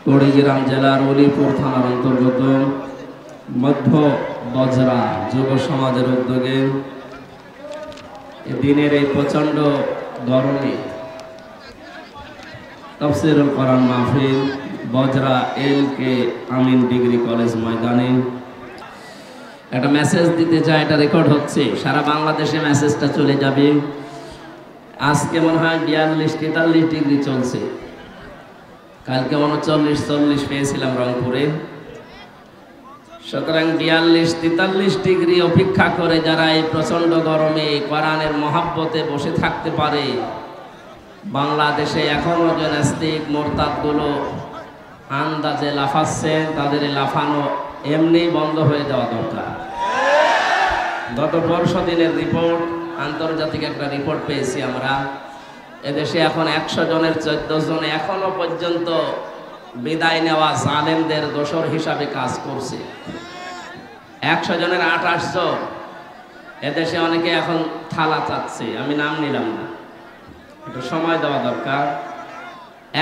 কুড়িগ্রাম জেলার উলিপুর থানার অন্তর্গত মধ্য বজরা যুব সমাজের উদ্যোগে দিনের এই প্রচন্ড গরমে তাফসীরুল কোরআন মাহফিল বজরা এল.কে. আমিন ডিগ্রি কলেজ ময়দানে একটা মেসেজ দিতে চাই। এটা রেকর্ড হচ্ছে, সারা বাংলাদেশে মেসেজটা চলে যাবে। আজকে মনে হয় 42-43 ডিগ্রি চলছে, কালকে 39-40 পেয়েছিলাম রংপুরে। সুতরাং 42-43 ডিগ্রি অপেক্ষা করে যারা এই প্রচন্ড গরমে কোরআনের মহাব্বতে বসে থাকতে পারে, বাংলাদেশে এখনো যে নাস্তিক মোরতাদগুলো আন্দাজে লাফাচ্ছে, তাদের লাফানো এমনি বন্ধ হয়ে যাওয়া দরকার। গত পরশু দিনের রিপোর্ট, আন্তর্জাতিক একটা রিপোর্ট পেয়েছি আমরা, এদেশে এখন 100 জনের 14 জন এখনো পর্যন্ত বিদায় নেওয়া জালেমদের দোসর হিসাবে কাজ করছে। 100 জনের 28 জন। এদেশে অনেকে এখন থালা চাচ্ছে, আমি নাম নিলাম না, একটু সময় দেওয়া দরকার।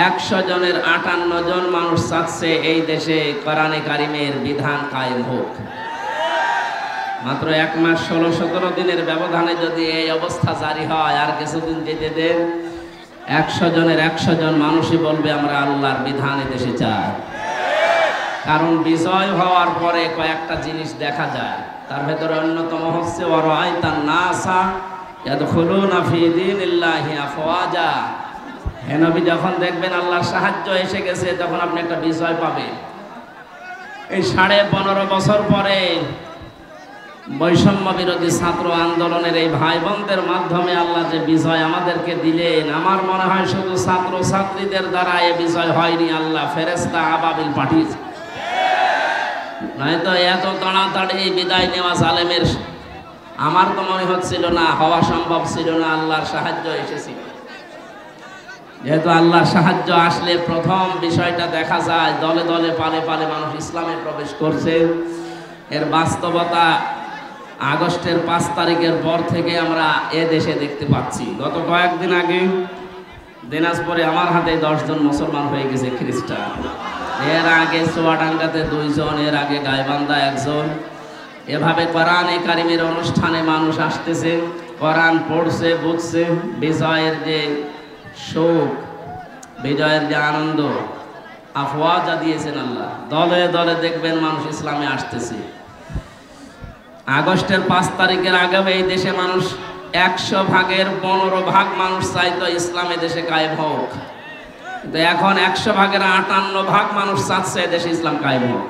100 জনের 58 জন মানুষ চাচ্ছে এই দেশে কোরআনে কারিমের বিধান কায়েম হোক। মাত্র 1 মাস 16-17 দিনের ব্যবধানে যদি এই অবস্থা জারি হয়, আর কিছুদিন যেতে দেন, 100 জনের 100 জন মানুষই বলবে আমরা আল্লাহর বিধান দেশে চাই। কারণ বিজয় হওয়ার পরে কয়েকটা জিনিস দেখা যায়, তার ভেতরে অন্যতম হচ্ছে ওয়ারাআইতান নাসা ইয়াদখুলুনা ফি দীনিল্লাহি আফওয়াজা। হে নবী, যখন দেখবেন আল্লাহর সাহায্য এসে গেছে, তখন আপনি একটা বিজয় পাবেন। এই 15.5 বছর পরে বৈষম্য বিরোধী ছাত্র আন্দোলনের এই ভাই বোনদের মাধ্যমে আল্লাহ যে বিজয় আমাদেরকে দিলেন, আমার মনে হয় শুধু ছাত্র ছাত্রীদের দ্বারা এই বিজয় হয়নি, আল্লাহ ফেরেশতা আবাবিল পাঠিয়েছে। নয়তো এত তাড়াতাড়ি বিদায় নেওয়া জালেমের আমার তো মনে হচ্ছিল না, হওয়া সম্ভব ছিল না। আল্লাহর সাহায্য এসেছিল। যেহেতু আল্লাহর সাহায্য আসলে প্রথম বিষয়টা দেখা যায়, দলে দলে পালে পালে মানুষ ইসলামে প্রবেশ করছে। এর বাস্তবতা আগস্টের 5 তারিখের পর থেকে আমরা এ দেশে দেখতে পাচ্ছি। গত কয়েকদিন আগে দিনাজপুরে আমার হাতে 10 জন মুসলমান হয়ে গেছে, খ্রিস্টান। এর আগে চুয়াডাঙ্গাতে 2 জন, এর আগে গাইবান্ধা 1 জন। এভাবে কোরআনে কারিমের অনুষ্ঠানে মানুষ আসতেছে, কোরআন পড়ছে, বুঝছে। বিজয়ের যে শোক, বিজয়ের যে আনন্দ, আফওয়াজা দিয়েছেন আল্লাহ। দলে দলে দেখবেন মানুষ ইসলামে আসতেছে। আগস্টের 5 তারিখের আগে এই দেশে মানুষ 100 ভাগের 15 ভাগ মানুষ চাইতো ইসলামে দেশে কায়েম হোক, কিন্তু এখন 100 ভাগের 58 ভাগ মানুষ চাচ্ছে দেশে ইসলাম কায়েম হোক।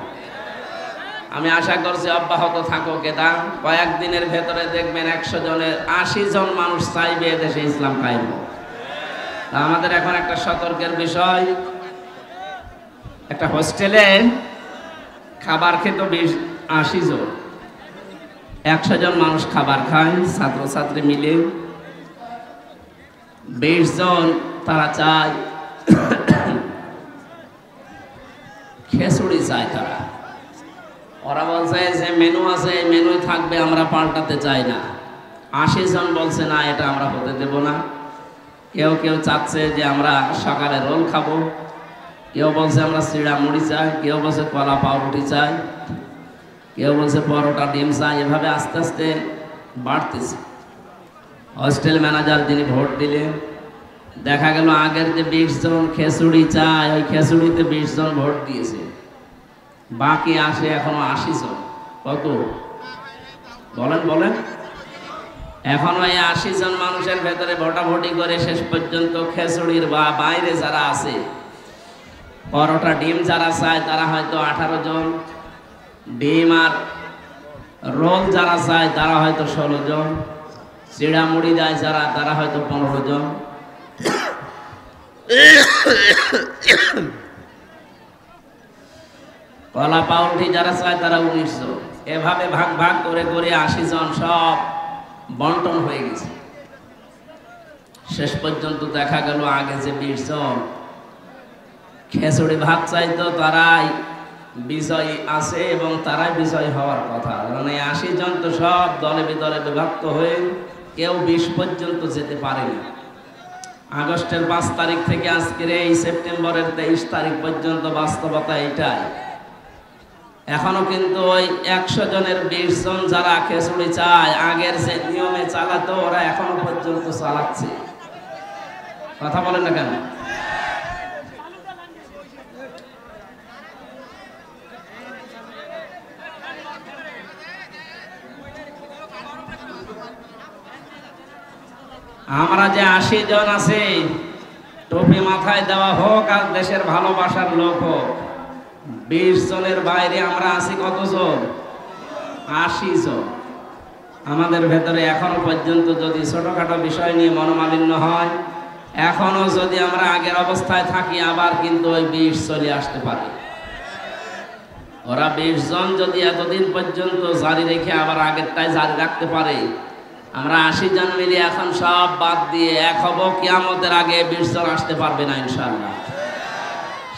আমি আশা করছি অব্যাহত থাকুক এটা। কয়েকদিনের ভেতরে দেখবেন 100 জনের 80 জন মানুষ চাইবে দেশে ইসলাম কায়েম হোক। আমাদের এখন একটা সতর্কের বিষয়, একটা হোস্টেলে খাবার খেত 80 জন, 100 জন মানুষ খাবার খায় ছাত্রছাত্রী মিলে। 20 জন তারা চায় খিচুড়ি চায়। ওরা বলছে যে মেনু আছে, এই মেনুই থাকবে, আমরা পাল্টাতে চাই না। 80 জন বলছে না, এটা আমরা হতে দেব না। কেউ কেউ চাচ্ছে যে আমরা সকালে রোল খাবো, কেউ বলছে আমরা চিড়া মুড়ি চাই, কেউ বলছে কলা পাউরুটি চাই, কেউ বলছে পরোটা ডিম চাই। এভাবে আস্তে আস্তে বাড়তেছে। হস্টেল ম্যানেজার যিনি ভোট দিলেন, দেখা গেল আগের যে 20 জন খিচুড়ি চায়, ওই খিচুড়িতে 20 জন ভোট দিয়েছে, বাকি আসে এখনো 80 জন। কত বলেন বলেন? এখন ওই 80 জন মানুষের ভেতরে ভোটাভুটি করে শেষ পর্যন্ত খিচুড়ির বাইরে যারা আছে, পরোটা ডিম যারা চায় তারা হয়তো 18 জন, ডিম আর রোল যারা চায় তারা হয়তো 16 জন, চিড়া মুড়ি দেয় যারা তারা হয়তো 15 জন। কলা পাউরুটি যারা চায় তারা 19 জন। এভাবে ভাগ ভাগ করে করে 80 জন সব বন্টন হয়ে গেছে। শেষ পর্যন্ত দেখা গেল আগে যে 20 জন খিচুড়ি ভাত চাইতো, তারাই বিজয়ী আছে এবং তারাই বিজয়ী হওয়ার কথা। কারণ এই 80 জন তো সব দলে বিদলে বিভক্ত হয়ে কেউ 20 পর্যন্ত যেতে পারেনি। আগস্টের 5 তারিখ থেকে আজকের এই সেপ্টেম্বরের 23 তারিখ পর্যন্ত বাস্তবতা এটাই। এখনো কিন্তু ওই 100 জনের 20 জন যারা খিচুড়ি চায় আগের যে নিয়মে চালাতো ওরা এখনো পর্যন্ত চালাচ্ছে। কথা বলেন না কেন? আমরা যে 80 জন আছে, টুপি মাথায় দেওয়া হোক আর দেশের ভালোবাসার লোক হোক, 20 জনের বাইরে আমরা আছি কতজন? 80 জন। আমাদের ভেতরে এখনো পর্যন্ত যদি ছোটখাটো বিষয় নিয়ে মনোমালিন্য হয়, এখনো যদি আমরা আগের অবস্থায় থাকি, আবার কিন্তু ওই 20 চলে আসতে পারে। ওরা 20 জন যদি এতদিন পর্যন্ত জারি রেখে আবার আগেরটাই জারি রাখতে পারে, আমরা 80 জন মিলে এখন সব বাদ দিয়ে এক হব, কিয়ামতের আগে 20 জন আসতে পারবে না ইনশাআল্লাহ।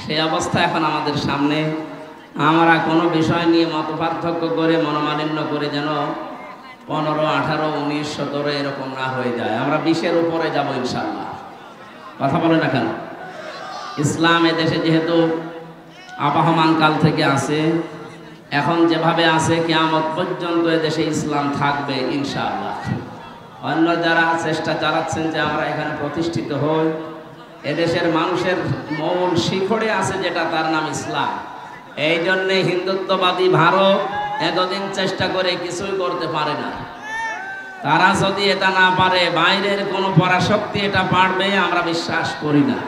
সেই অবস্থা এখন আমাদের সামনে। আমরা কোনো বিষয় নিয়ে মত পার্থক্য করে মনোমালিন্য করে যেন 15, 18, 19, 17 এরকম না হয়ে যায়। আমরা 20-এর উপরে যাব ইনশাআল্লাহ। কথা বলে না কেন? ইসলাম এদেশে যেহেতু আবহমান কাল থেকে আছে, এখন যেভাবে আছে কিয়ামত পর্যন্ত এদেশে ইসলাম থাকবে ইনশাআল্লাহ। অন্য যারা চেষ্টা চালাচ্ছেন যে আমরা এখানে প্রতিষ্ঠিত হই, এদেশের মানুষের মূল শিখরে আছে যেটা, তার নাম ইসলাম। এই জন্যে হিন্দুত্ববাদী ভারত এতদিন চেষ্টা করে কিছুই করতে পারে না। তারা যদি এটা না পারে, বাইরের কোনো পরাশক্তি এটা পারবে আমরা বিশ্বাস করি না।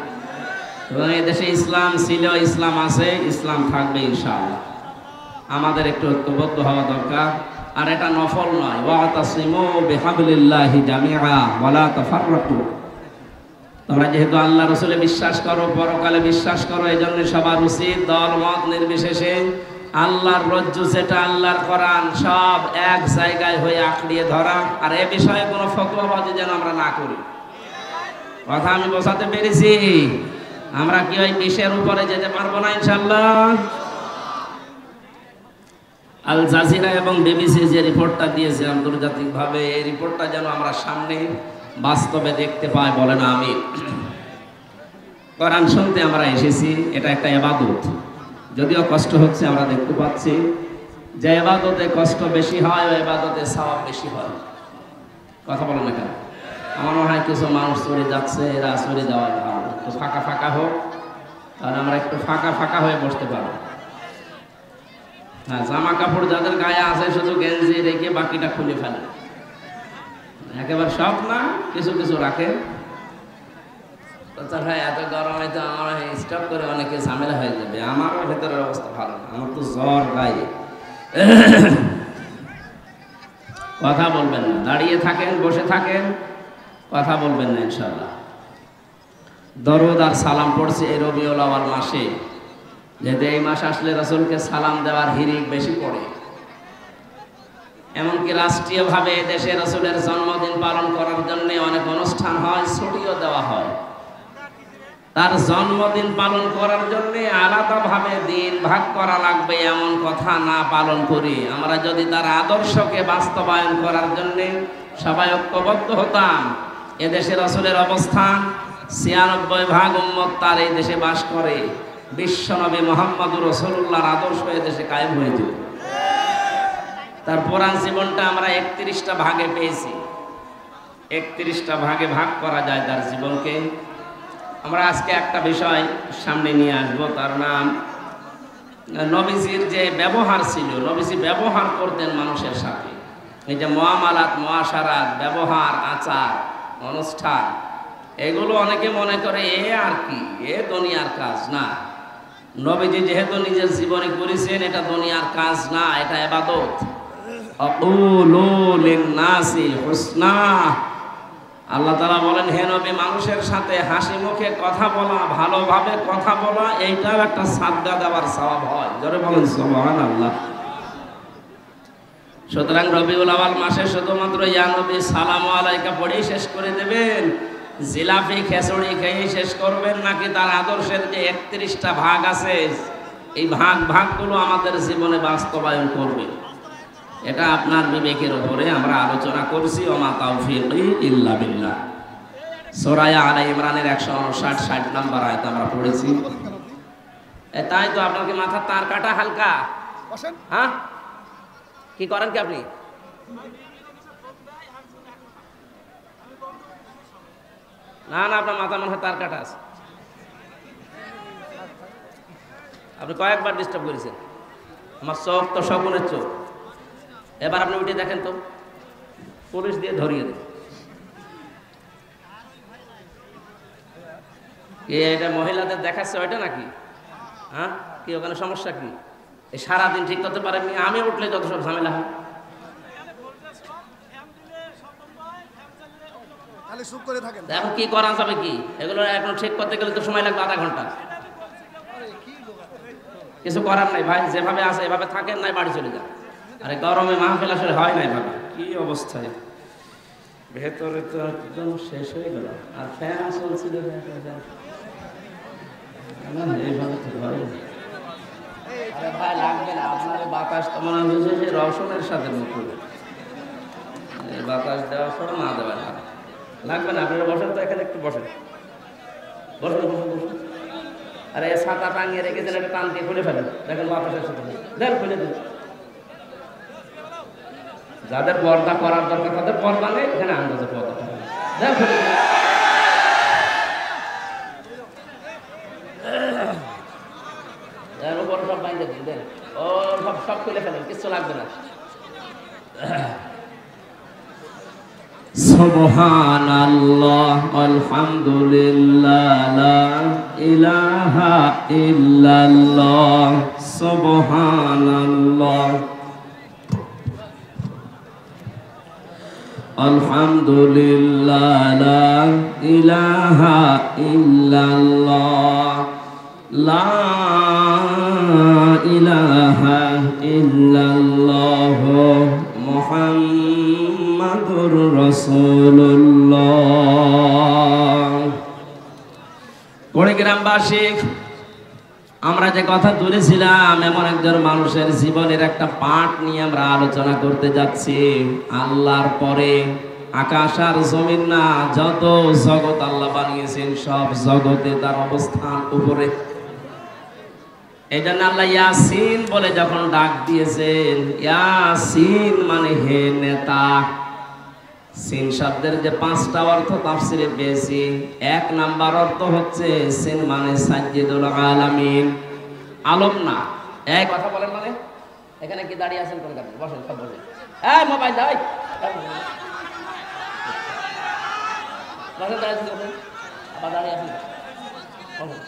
এবং এদেশে ইসলাম ছিল, ইসলাম আছে, ইসলাম থাকবে ইনশাআল্লাহ। আমাদের একটু ঐক্যবদ্ধ হওয়া দরকার। আর এটা নফল নয়, ওয়াতাসিমু বিহাবলিল্লাহি জামিআ ওয়ালা তাফাররাকু। তোমরা যেহেতু আল্লাহ রাসূলে বিশ্বাস করো, পরকালে বিশ্বাস করো, এই জন্য সবার উচিত দল মত নির্বিশেষে আল্লাহর রজ্জু যেটা, আল্লাহর কোরআন, সব এক জায়গায় হয়ে আঁকড়িয়ে ধরা। আর এ বিষয়ে কোনো ফতোয়াবাজি যেন আমরা না করি। কথা আমি বোঝাতে পেরেছি? আমরা কি ওই 20-এর উপরে যেতে পারবো না ইনশাআল্লাহ? আল জাজিরা এবং বিবিসি যে রিপোর্টটা দিয়েছে আন্তর্জাতিকভাবে, এই রিপোর্টটা যেন আমরা সামনে বাস্তবে দেখতে পাই। বলে না আমি কোরআন শুনতে আমরা এসেছি, এটা একটা ইবাদত। যদিও কষ্ট হচ্ছে আমরা দেখতে পাচ্ছি, যে ইবাদতে কষ্ট বেশি হয় ওই ইবাদতে সওয়াব বেশি হয়। কথা বলে না কেন? আমার মনে হয় কিছু মানুষ চলে যাচ্ছে, এরা চলে যাওয়াই ভালো। একটু ফাঁকা ফাঁকা হোক, তাহলে আমরা একটু ফাঁকা ফাঁকা হয়ে বসতে পারবো। হ্যাঁ, জামা কাপড় যাদের গায়ে আছে শুধু গেঞ্জি রেখে বাকিটা খুলে ফেলে, একেবারে সব না, কিছু কিছু রাখে। ভাই এত গরমে তো আমার স্টপ করে অনেকে ঝামেলা হয়ে যাবে। আমারও ভেতরের অবস্থা ভালো না, আমার তো জ্বর গায়ে। কথা বলবেন না, দাঁড়িয়ে থাকেন, বসে থাকেন, কথা বলবেন না ইনশাআল্লাহ। দরুদ আর সালাম পড়ছি এই রবিউল আউয়াল মাসে, যেহেতু এই মাস আসলে রাসূলকে সালাম দেওয়ার হিরিক বেশি পড়ে। এমনকি রাষ্ট্রীয়ভাবে দেশে রাসূলের জন্মদিন পালন করার জন্য অনেক অনুষ্ঠান হয়, ছুটিও দেওয়া হয়। তার জন্মদিন পালন করার জন্য আলাদাভাবে দিন ভাগ করা লাগবে এমন কথা না পালন করি। আমরা যদি তার আদর্শকে বাস্তবায়ন করার জন্য সবাই ঐক্যবদ্ধ হতাম, এদেশে রাসূলের অবস্থান ৯৬ উম্মত তার এই দেশে বাস করে, বিশ্বনবী মুহাম্মদুর রাসূলুল্লাহর আদর্শ এদেশে কায়েম হয়ে যেত। তার পুরান জীবনটা আমরা ৩১টা ভাগে পেয়েছি। ৩১টা ভাগে ভাগ করা যায় তার জীবনকে। আমরা আজকে একটা বিষয় সামনে নিয়ে আসবো, তার নাম নবীজির যে ব্যবহার ছিল। নবীজি ব্যবহার করতেন মানুষের সাথে, এই যে মুআমালাত, মুআশারাত, ব্যবহার, আচার, অনুষ্ঠান, এগুলো অনেকে মনে করে এ আর কি, এ দুনিয়ার কাজ না। নবীজি যেহেতু নিজের জীবনে করেছেন, এটা দুনিয়ার কাজ না, এটা ইবাদত। আকুলু লিন-নাসি হুসনা। আল্লাহ তাআলা বলেন, হে নবী, মানুষের সাথে হাসি মুখে কথা বলা, ভালোভাবে কথা বলা, এইটাও একটা সাদকা দেওয়ার সওয়াব হয়। জোরে বলেন সুবহানাল্লাহ। সুতরাং রবিউল আউয়াল মাসে শুধুমাত্র ইয়া নবী সালামু আলাইকা পড়েই শেষ করে দেবেন, জিলাপি খিচুড়ি খেয়ে শেষ করবেন, নাকি তার আদর্শের যে ৩১টা ভাগ আছে এই ভাগগুলো আমাদের জীবনে বাস্তবায়ন করবে, এটা আপনার বিবেকের উপরে আমরা আলোচনা করছি। ওমা তাওফীকি ইল্লা বিল্লাহ। সূরা আলে ইমরানের 159 নম্বর আয়াত আমরা পড়েছি। তাই তো আপনার কি মাথার তার কাটা হালকা? হ্যাঁ, কি করেন কি আপনি? না না, আপনার মাথা মনে হয় তার কাটা আছে। আপনি কয়েকবার ডিস্টার্ব করেছেন আমার চোখ তো শকুনের চোখ। এবার আপনি উঠে দেখেন তো, পুলিশ দিয়ে ধরিয়ে দেন। এটা মহিলাদের দেখাচ্ছে ওইটা নাকি? হ্যাঁ, কি ওখানে সমস্যা কি? এই সারাদিন ঠিক করতে পারেননি, আমি উঠলে যত সব ঝামেলা হয়। এখন কি করা যাবে কি? এগুলো এখন ঠিক করতে গেলে তো সময় লাগবে আধা ঘন্টা। কিছু করার নাই ভাই, যেভাবে আছে এভাবে থাকেন, নাই বাড়ি চলে যান। আরে গরমে মাহফিল আসলে হয় নাই ভাবে, কি অবস্থায় ভেতরে তো একদম শেষ হয়ে গেল। আর ফ্যান চলছিল এইভাবে তো হয়। আরে ভাই লাগবে না, আপনার বাতাস তো মনে হচ্ছে যে রসনের সাথে মতো, বাতাস দেওয়া পর না দেওয়া লাগবে না। আপনারা বসেন তো, এখানে একটু বসেন, বসুন বসুন বসুন। আরে ছাতা টাঙিয়ে রেখেছেন, একটা টান দিয়ে খুলে ফেলেন, দেখেন বাতাসের সাথে দেন, খুলে দিন। যাদের পর্দা করার দরকার তাদের পর্দা নেই, এখানে আন্দাজে পর্দা দেন, খুলে দিন। উপর সব বাইন্দে দিন, দেন ও সব সব খুলে ফেলেন, কিছু লাগবে না। সুবহানাল্লাহ আলহামদুলিল্লাহ লা ইলাহা ইল্লাল্লাহ সুবহানাল্লাহ আলহামদুলিল্লাহ লা ইলাহা ইল্লাল্লাহ লা ইলাহা ইল্লাল্লাহ মুহাম্মাদুর রাসূলুল্লাহ। গ্রামবাসী, আমরা যে কথা তুলেছিলাম, এমন একজন মানুষের জীবনের একটা পাঠ নিয়ে আমরা আলোচনা করতে যাচ্ছি। আল্লাহর পরে আকাশ আর জমিন না, যত জগৎ আল্লাহ বানিয়েছেন সব জগতে তার অবস্থান উপরে। এই জন্য আল্লাহ ইয়াসিন বলে যখন ডাক দিয়েছেন, ইয়াসিন মানে হে নেতা। সিন শব্দের যে 5টা অর্থ তাফসিরে পেয়েছি, 1 নাম্বার অর্থ হচ্ছে সিন মানে সাজ্জিদুল আলামিন, আলম না। এই কথা বলেন মানে এখানে কি দাঁড়িয়ে আছেন কোন কারণে? বসেন, সব বসেন। এই মোবাইল দাও, বসেন, দাঁড়িয়ে আছেন, আবার দাঁড়িয়ে আছেন, বসেন।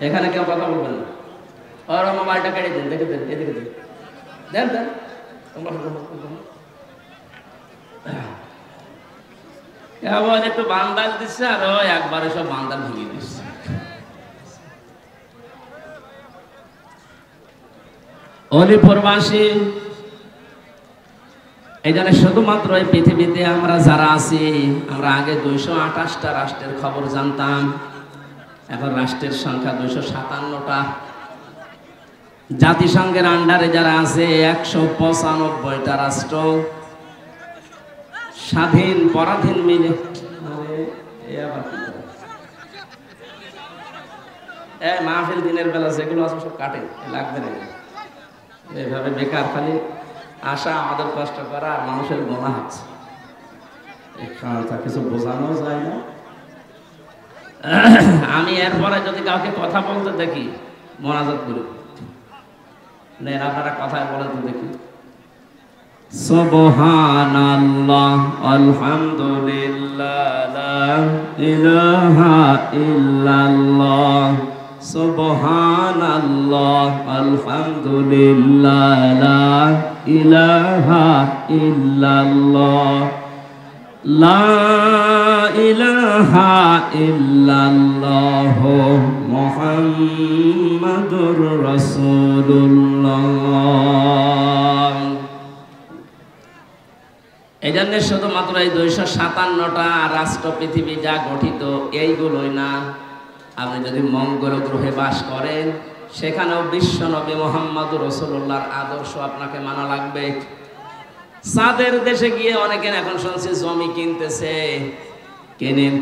এখানে কেউ কথা বলবেন না, ওর মোবাইলটা কেটে দিন, দেখে দেন, এদিকে দেন, দেন দেন। কেবল একটু বান্দাল দিচ্ছে আর ওই একবারে সব বান্দাল ভেঙে দিচ্ছে। অলিপুরবাসী, এই জন্য শুধুমাত্র এই পৃথিবীতে আমরা যারা আছি, আমরা আগে 228টা রাষ্ট্রের খবর জানতাম, এখন রাষ্ট্রের সংখ্যা 257টা। জাতিসংঘের আন্ডারে যারা আছে 195টা রাষ্ট্র, স্বাধীন পরাধীন মিলে। মাহফিল দিনের বেলা যেগুলো আছে সব কাটে, লাগবে না। এইভাবে বেকার খালি আশা, আমাদের কষ্ট করা আর মানুষের গোনা হচ্ছে, কিছু বোঝানো যায় না। আমি এরপরে যদি কাউকে কথা বলতে দেখি, মোনাজাত করি, নেন আপনারা কথায় বলেন তো দেখি। সুবহানাল্লাহ আলহামদুলিল্লাহ লা ইলাহা ইল্লাল্লাহ সুবহানাল্লাহ আলহামদুলিল্লাহ লা ইলাহা ইল্লাল্লাহ লা ইলাহা ইল্লাল্লাহ মুহাম্মাদুর রাসূলুল্লাহ। এই জন্য শুধুমাত্র এই 257টা রাষ্ট্র পৃথিবী যা গঠিত এইগুলোই না, আপনি যদি মঙ্গল গ্রহে বাস করেন সেখানেও বিশ্বনবী মুহাম্মদুর রাসূলুল্লাহর আদর্শ আপনাকে মানা লাগবে। চাঁদের দেশে গিয়ে অনেকে এখন শুনছি জমি কিনতেছে, কেনেন।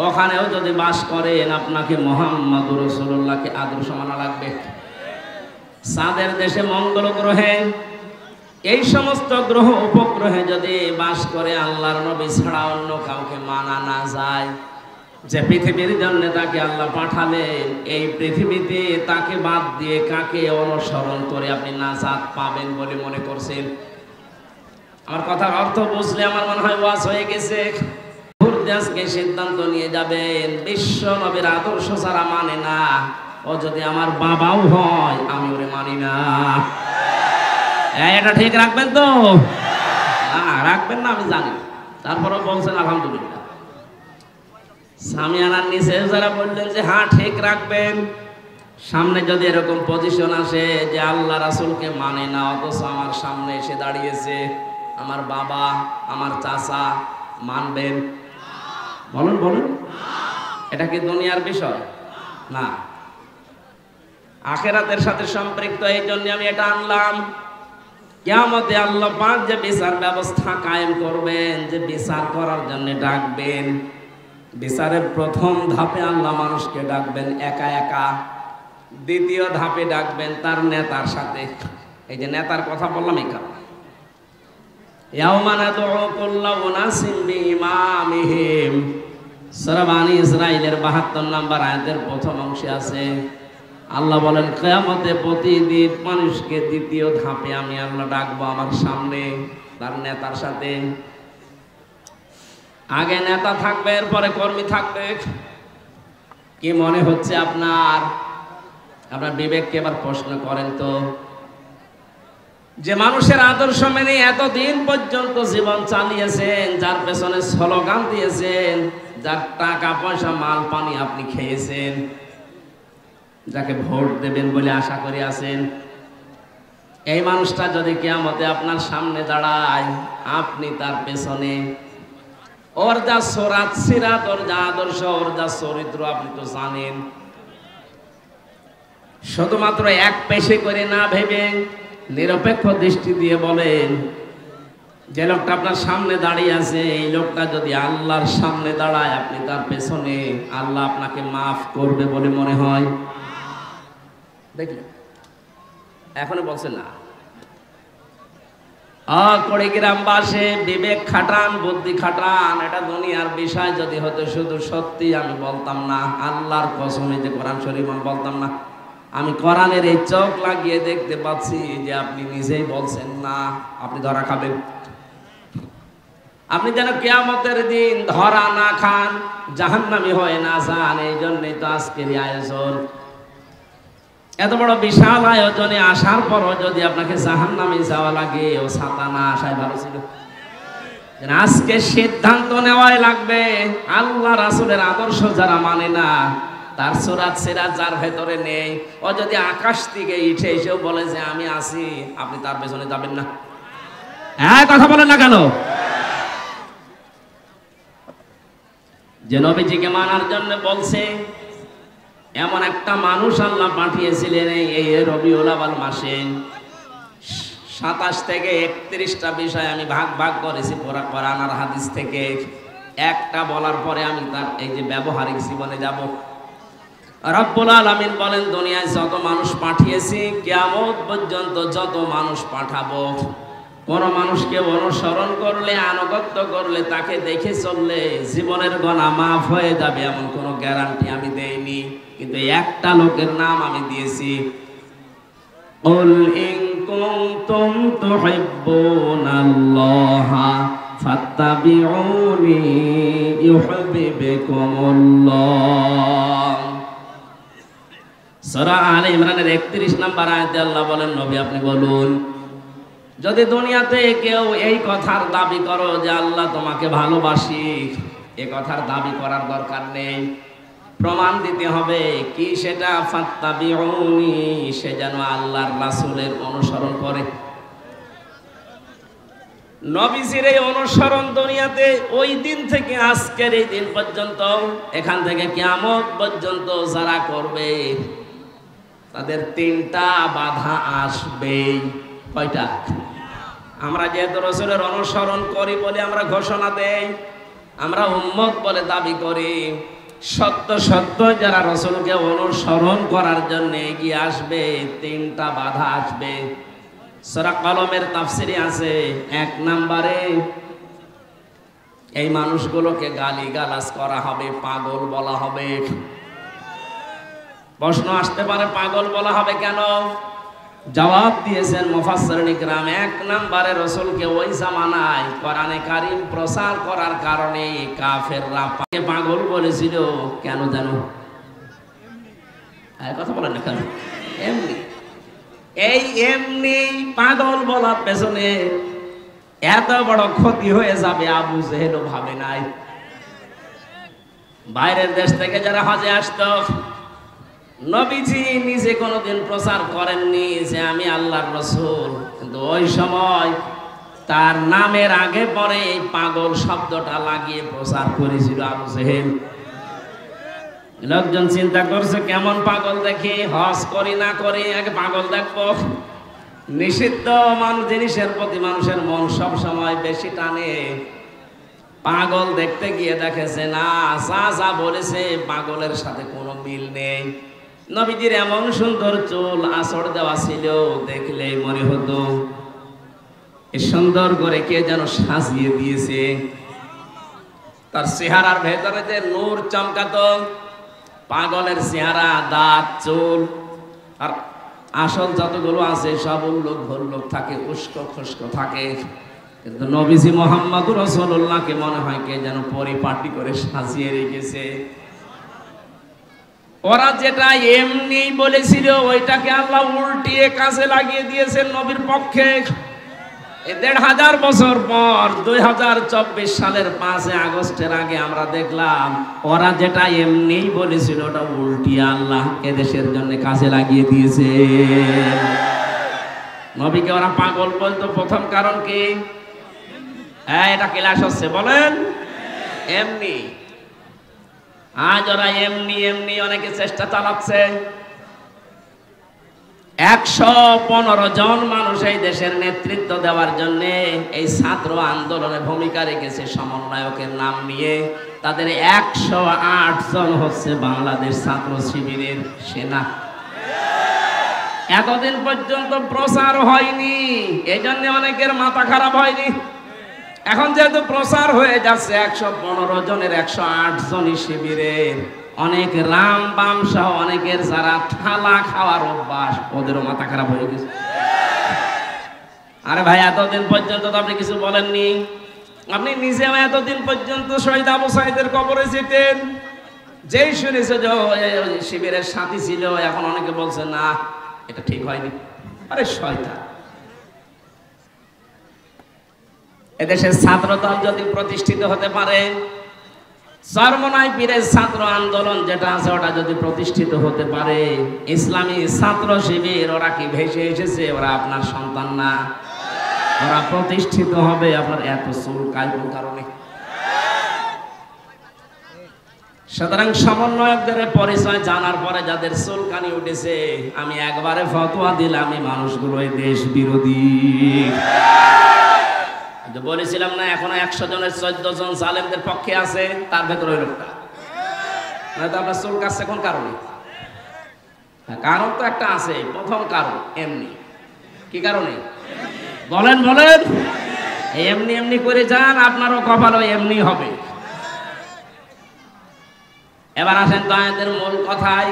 ওখানেও যদি বাস করেন আপনাকে মুহাম্মদুর রাসূলুল্লাহকে আদর্শ মানা লাগবে। চাঁদের দেশে, মঙ্গল গ্রহে, এই সমস্ত গ্রহ উপগ্রহে যদি বাস করে আল্লাহর নবী ছাড়া অন্য কাউকে মানা না যায়, যে পৃথিবীর জন্য তাকে আল্লাহ পাঠালেন, এই পৃথিবীতে তাকে বাদ দিয়ে কাকে অনুসরণ করে আপনি নাজাত পাবেন বলে মনে করছেন? আমার কথার অর্থ বুঝলে আমার মনে হয় ওয়াজ হয়ে গেছে। আজকে সিদ্ধান্ত নিয়ে যাবেন, বিশ্ব নবীর আদর্শ ছাড়া মানে না। ও যদি আমার বাবাও হয় আমি ওরে মানি না। এটা ঠিক রাখবেন তো? না রাখবেন না আমি জানি, তারপরেও বলছেন আলহামদুলিল্লাহ। সামিয়ানার নিচে যারা বললেন যে হ্যাঁ ঠিক রাখবেন, সামনে যদি এরকম পজিশন আসে যে আল্লাহ রাসূলকে মানে না অথচ আমার সামনে এসে দাঁড়িয়েছে আমার বাবা, আমার চাচা, মানবেন? বলুন বলুন, এটা কি দুনিয়ার বিষয়? না, আখিরাতের সাথে সম্পৃক্ত। এই জন্য আমি এটা আনলাম। কিয়ামতে আল্লাহ পাক যে বিচার ব্যবস্থা কায়েম করবেন, যে বিচার করার জন্য ডাকবেন, বিচারের প্রথম ধাপে আল্লাহ মানুষকে ডাকবেন একা একা, দ্বিতীয় ধাপে ডাকবেন তার নেতার সাথে। এই যে নেতার কথা বললাম এখানে, ইয়াউমা নাদউ কুল্লা উনাসিন বিইমামিহিম, সূরা বানী ইসরাঈলের ৭২ নম্বর আয়াতের প্রথম অংশে আছে। আল্লাহ বলেন কিয়ামতে প্রতিদিন মানুষকে দ্বিতীয় ধাপে আমি আল্লাহ ডাকবো আমার সামনে তার নেতার সাথে। আগে নেতা থাকবে, এরপরে কর্মী থাকবে। কি মনে হচ্ছে আপনার? আপনার বিবেককে এবার প্রশ্ন করেন তো, যে মানুষের আদর্শ মেনে এতদিন পর্যন্ত জীবন চালিয়েছেন, যার পেছনে স্লোগান দিয়েছেন, যার টাকা পয়সা মাল পানি আপনি খেয়েছেন, যাকে ভোট দেবেন বলে আশা করে আছেন, এই মানুষটা যদি কিয়ামতে আপনার সামনে দাঁড়ায়, আপনি তার পেছনে ওর যা সোরাত সিরাত, ওর যা আদর্শ, ওর যা চরিত্র আপনি তো জানেন। শুধুমাত্র এক পেশে করে না ভেবে নিরপেক্ষ দৃষ্টি দিয়ে বলেন, যে লোকটা আপনার সামনে দাঁড়িয়ে আছে, এই লোকটা যদি আল্লাহর সামনে দাঁড়ায়, আপনি তার পেছনে, আল্লাহ আপনাকে মাফ করবে বলে মনে হয়? দেখলেন, এখনো বলছে না। গ্রামবাসী বিবেক খাটান, বুদ্ধি খাটান, এটা দুনিয়ার বিষয় যদি হতো শুধু সত্যি আমি বলতাম না, আল্লাহর কসমে যে কোরআন শরীফ আমি বলতাম না। আমি কোরআনের এই চোখ লাগিয়ে দেখতে পাচ্ছি যে আপনি নিজেই বলছেন না, আপনি ধরা খাবেন। আপনি যেন কিয়ামতের দিন ধরা না খান, জাহান্নামী হয়ে না যান। এই জন্যই তো আজকের আয়োজন। এত বড় বিশাল আয়োজনে আসার পরও যদি আপনাকে জাহান্নামে যাওয়া লাগে, ও ছাতা না আসায় ভালো ছিল। আজকে সিদ্ধান্ত নেওয়াই লাগবে। আল্লাহ রাসূলের আদর্শ যারা মানে না, তার সুরাত সিরাত যার ভেতরে নেই, ও যদি আকাশ থেকে উঠে এসেও বলে যে আমি আছি, আপনি তার পেছনে যাবেন না। হ্যাঁ, কথা বলেন না কেন? যে নবীজিকে মানার জন্য বলছে, এমন একটা মানুষ আল্লাহ পাঠিয়েছিলেন এই রবিউল আউয়াল মাসে। ২৭ থেকে ৩১টা বিষয় আমি ভাগ ভাগ করেছি কোরআন আর হাদিস থেকে। একটা বলার পরে আমি তার এই যে ব্যবহারিক জীবনে যাব। রব্বুল আলামিন বলেন, দুনিয়ায় যত মানুষ পাঠিয়েছি, কিয়ামত পর্যন্ত যত মানুষ পাঠাবো, কোন মানুষকে অনুসরণ করলে, আনুগত্য করলে, তাকে দেখে চললে জীবনের গুনাহ মাফ হয়ে যাবে এমন কোনো গ্যারান্টি আমি দেইনি। কিন্তু একটা লোকের নাম আমি দিয়েছি, কুল ইন কুনতুম তুহিব্বুনাল্লাহা ফাত্তাবিউনি ইউহিব্বুকুমুল্লাহ। সূরা আলে ইমরানের ৩১ নম্বর আয়াতে আল্লাহ বলেন, নবী আপনি বলুন, যদি দুনিয়াতে কেউ এই কথার দাবি করো যে আল্লাহ তোমাকে ভালোবাসি, এ কথার দাবি করার দরকার নেই, প্রমাণ দিতে হবে কি সেটা, ফাত্তাবিউনি, সে যেন আল্লাহর রাসূলের অনুসরণ করে। নবীজির এই অনুসরণ দুনিয়াতে ওই দিন থেকে আজকের এই দিন পর্যন্ত, এখান থেকে কিয়ামত পর্যন্ত যারা করবে, তাদের ৩টা বাধা আসবেই। কয়টা? আমরা যেহেতু রাসূলের অনুসরণ করি বলে আমরা ঘোষণা দেই, আমরা উম্মত বলে দাবি করি। সত্য সত্য যারা রাসূলকে অনুসরণ করার জন্য এগিয়ে আসবে, তিনটা বাধা আসবে। সূরা কলমের তাফসিরে আছে, 1 নম্বরে এই মানুষগুলোকে গালিগালাজ করা হবে, পাগল বলা হবে। প্রশ্ন আসতে পারে, পাগল বলা হবে কেন? জবাব দিয়েছেন মুফাসসিরিন ইকরাম, 1 নম্বরে রাসূলকে ওই জামানায় কোরআনে কারীম প্রচার করার কারণে কাফেররা পাগল বলেছিল। কেন জানো? কথা বলেন না কেন? এমনি পাগল বলার পেছনে এত বড় ক্ষতি হয়ে যাবে আবু জেহেলও ভাবে নাই। বাইরের দেশ থেকে যারা হজে আসতো, নবীজি নিজে কোনোদিন প্রচার করেননি যে আমি আল্লাহর রাসূল, কিন্তু ওই সময় তার নামের আগে পরে এই পাগল শব্দটা লাগিয়ে প্রচার করেছিল আবু জেহেল। লোকজন চিন্তা করছে কেমন পাগল দেখি, হজ করি না করি আগে পাগল দেখবো। নিষিদ্ধ জিনিসের প্রতি মানুষের মন সব সময় বেশি টানে। পাগল দেখতে গিয়ে দেখেছে না, যা বলেছে পাগলের সাথে কোনো মিল নেই। নবীজির এমন সুন্দর চুল আঁচড় দেওয়া ছিল, দেখলে মনে হতো সুন্দর করে কে যেন সাজিয়ে দিয়েছে। তার চেহারার ভেতরে যে নূর চমকাতো, পাগলের চেহারা, দাঁত, চুল আর আসল যতগুলো আছে সব উল্লোক ভল্লোক থাকে, উস্কো খুস্কো থাকে। কিন্তু নবীজি মুহাম্মদুর রাসূলুল্লাহকে মনে হয় কে যেন পরিপাটি করে সাজিয়ে রেখেছে। ওরা যেটা এমনি বলেছিল ওইটাকে আল্লাহ উল্টিয়ে কাজে লাগিয়ে দিয়েছেন নবীর পক্ষে। ১৫০০ বছর পর ২০২৪ সালের ৫ আগস্টের আগে আমরা দেখলাম ওরা যেটা এমনি বলেছিল ওটা উল্টিয়ে আল্লাহ এদেশের জন্য কাজে লাগিয়ে দিয়েছে। নবীকে ওরা পাগল বলতো, প্রথম কারণ কি? হ্যাঁ, এটা ক্লাস হচ্ছে, বলেন এমনি। আজ ওরা এমনি অনেকে চেষ্টা চালাচ্ছে। ১১৫ জন মানুষ এই দেশের নেতৃত্ব দেওয়ার জন্য এই ছাত্র আন্দোলনে ভূমিকা রেখেছে সমন্বয়কের নাম নিয়ে। তাদের ১০৮ জন হচ্ছে বাংলাদেশ ছাত্র শিবিরের সেনা। এতদিন পর্যন্ত প্রচার হয়নি, এই জন্য অনেকের মাথা খারাপ হয়নি। এখন যেহেতু প্রচার হয়ে যাচ্ছে, ১১৫ জনের ১০৮ জনই শিবিরের, অনেক রাম বাম সহ অনেকের যারা ঠালা খাওয়ার অভ্যাস, ওদেরও মাথা খারাপ হয়ে গেছে। আরে ভাই, এতদিন পর্যন্ত তো আপনি কিছু বলেননি। আপনি নিজেও এতদিন পর্যন্ত শহীদ আবু সাঈদের কবরে যেতেন, যেই শুনেছে যে শিবিরের সাথী ছিল, এখন অনেকে বলছে না এটা ঠিক হয়নি। আরে শয়তান! এদেশের ছাত্র দল যদি প্রতিষ্ঠিত হতে পারে, চরমনাই পীরের ছাত্র আন্দোলন যেটা আছে ওটা যদি প্রতিষ্ঠিত হতে পারে, ইসলামী ছাত্র শিবির ওরা কি ভেসে এসেছে? ওরা আপনার সন্তান না, ওরা প্রতিষ্ঠিত হবে। আপনার এত চুলকায় কোন কারণে? সুতরাং সমন্বয়কদের পরিচয় জানার পরে যাদের চুলকানি উঠেছে, আমি একবারে ফতোয়া দিলাম এই মানুষগুলো দেশ বিরোধী। বলেছিলাম না, এখনো ১০০ জনের ১৪ জন জালেমদের পক্ষে আছে, তার ভেতরে ওই লোকটা। আপনার চুল কাটছে কোন কারণে? কারণ তো একটা আছে, প্রথম কারণ এমনি। কি কারণে? বলেন বলেন। এমনি করে যান, আপনারও কপালও এমনি হবে। এবার আসেন তো আয়াতের মূল কথায়।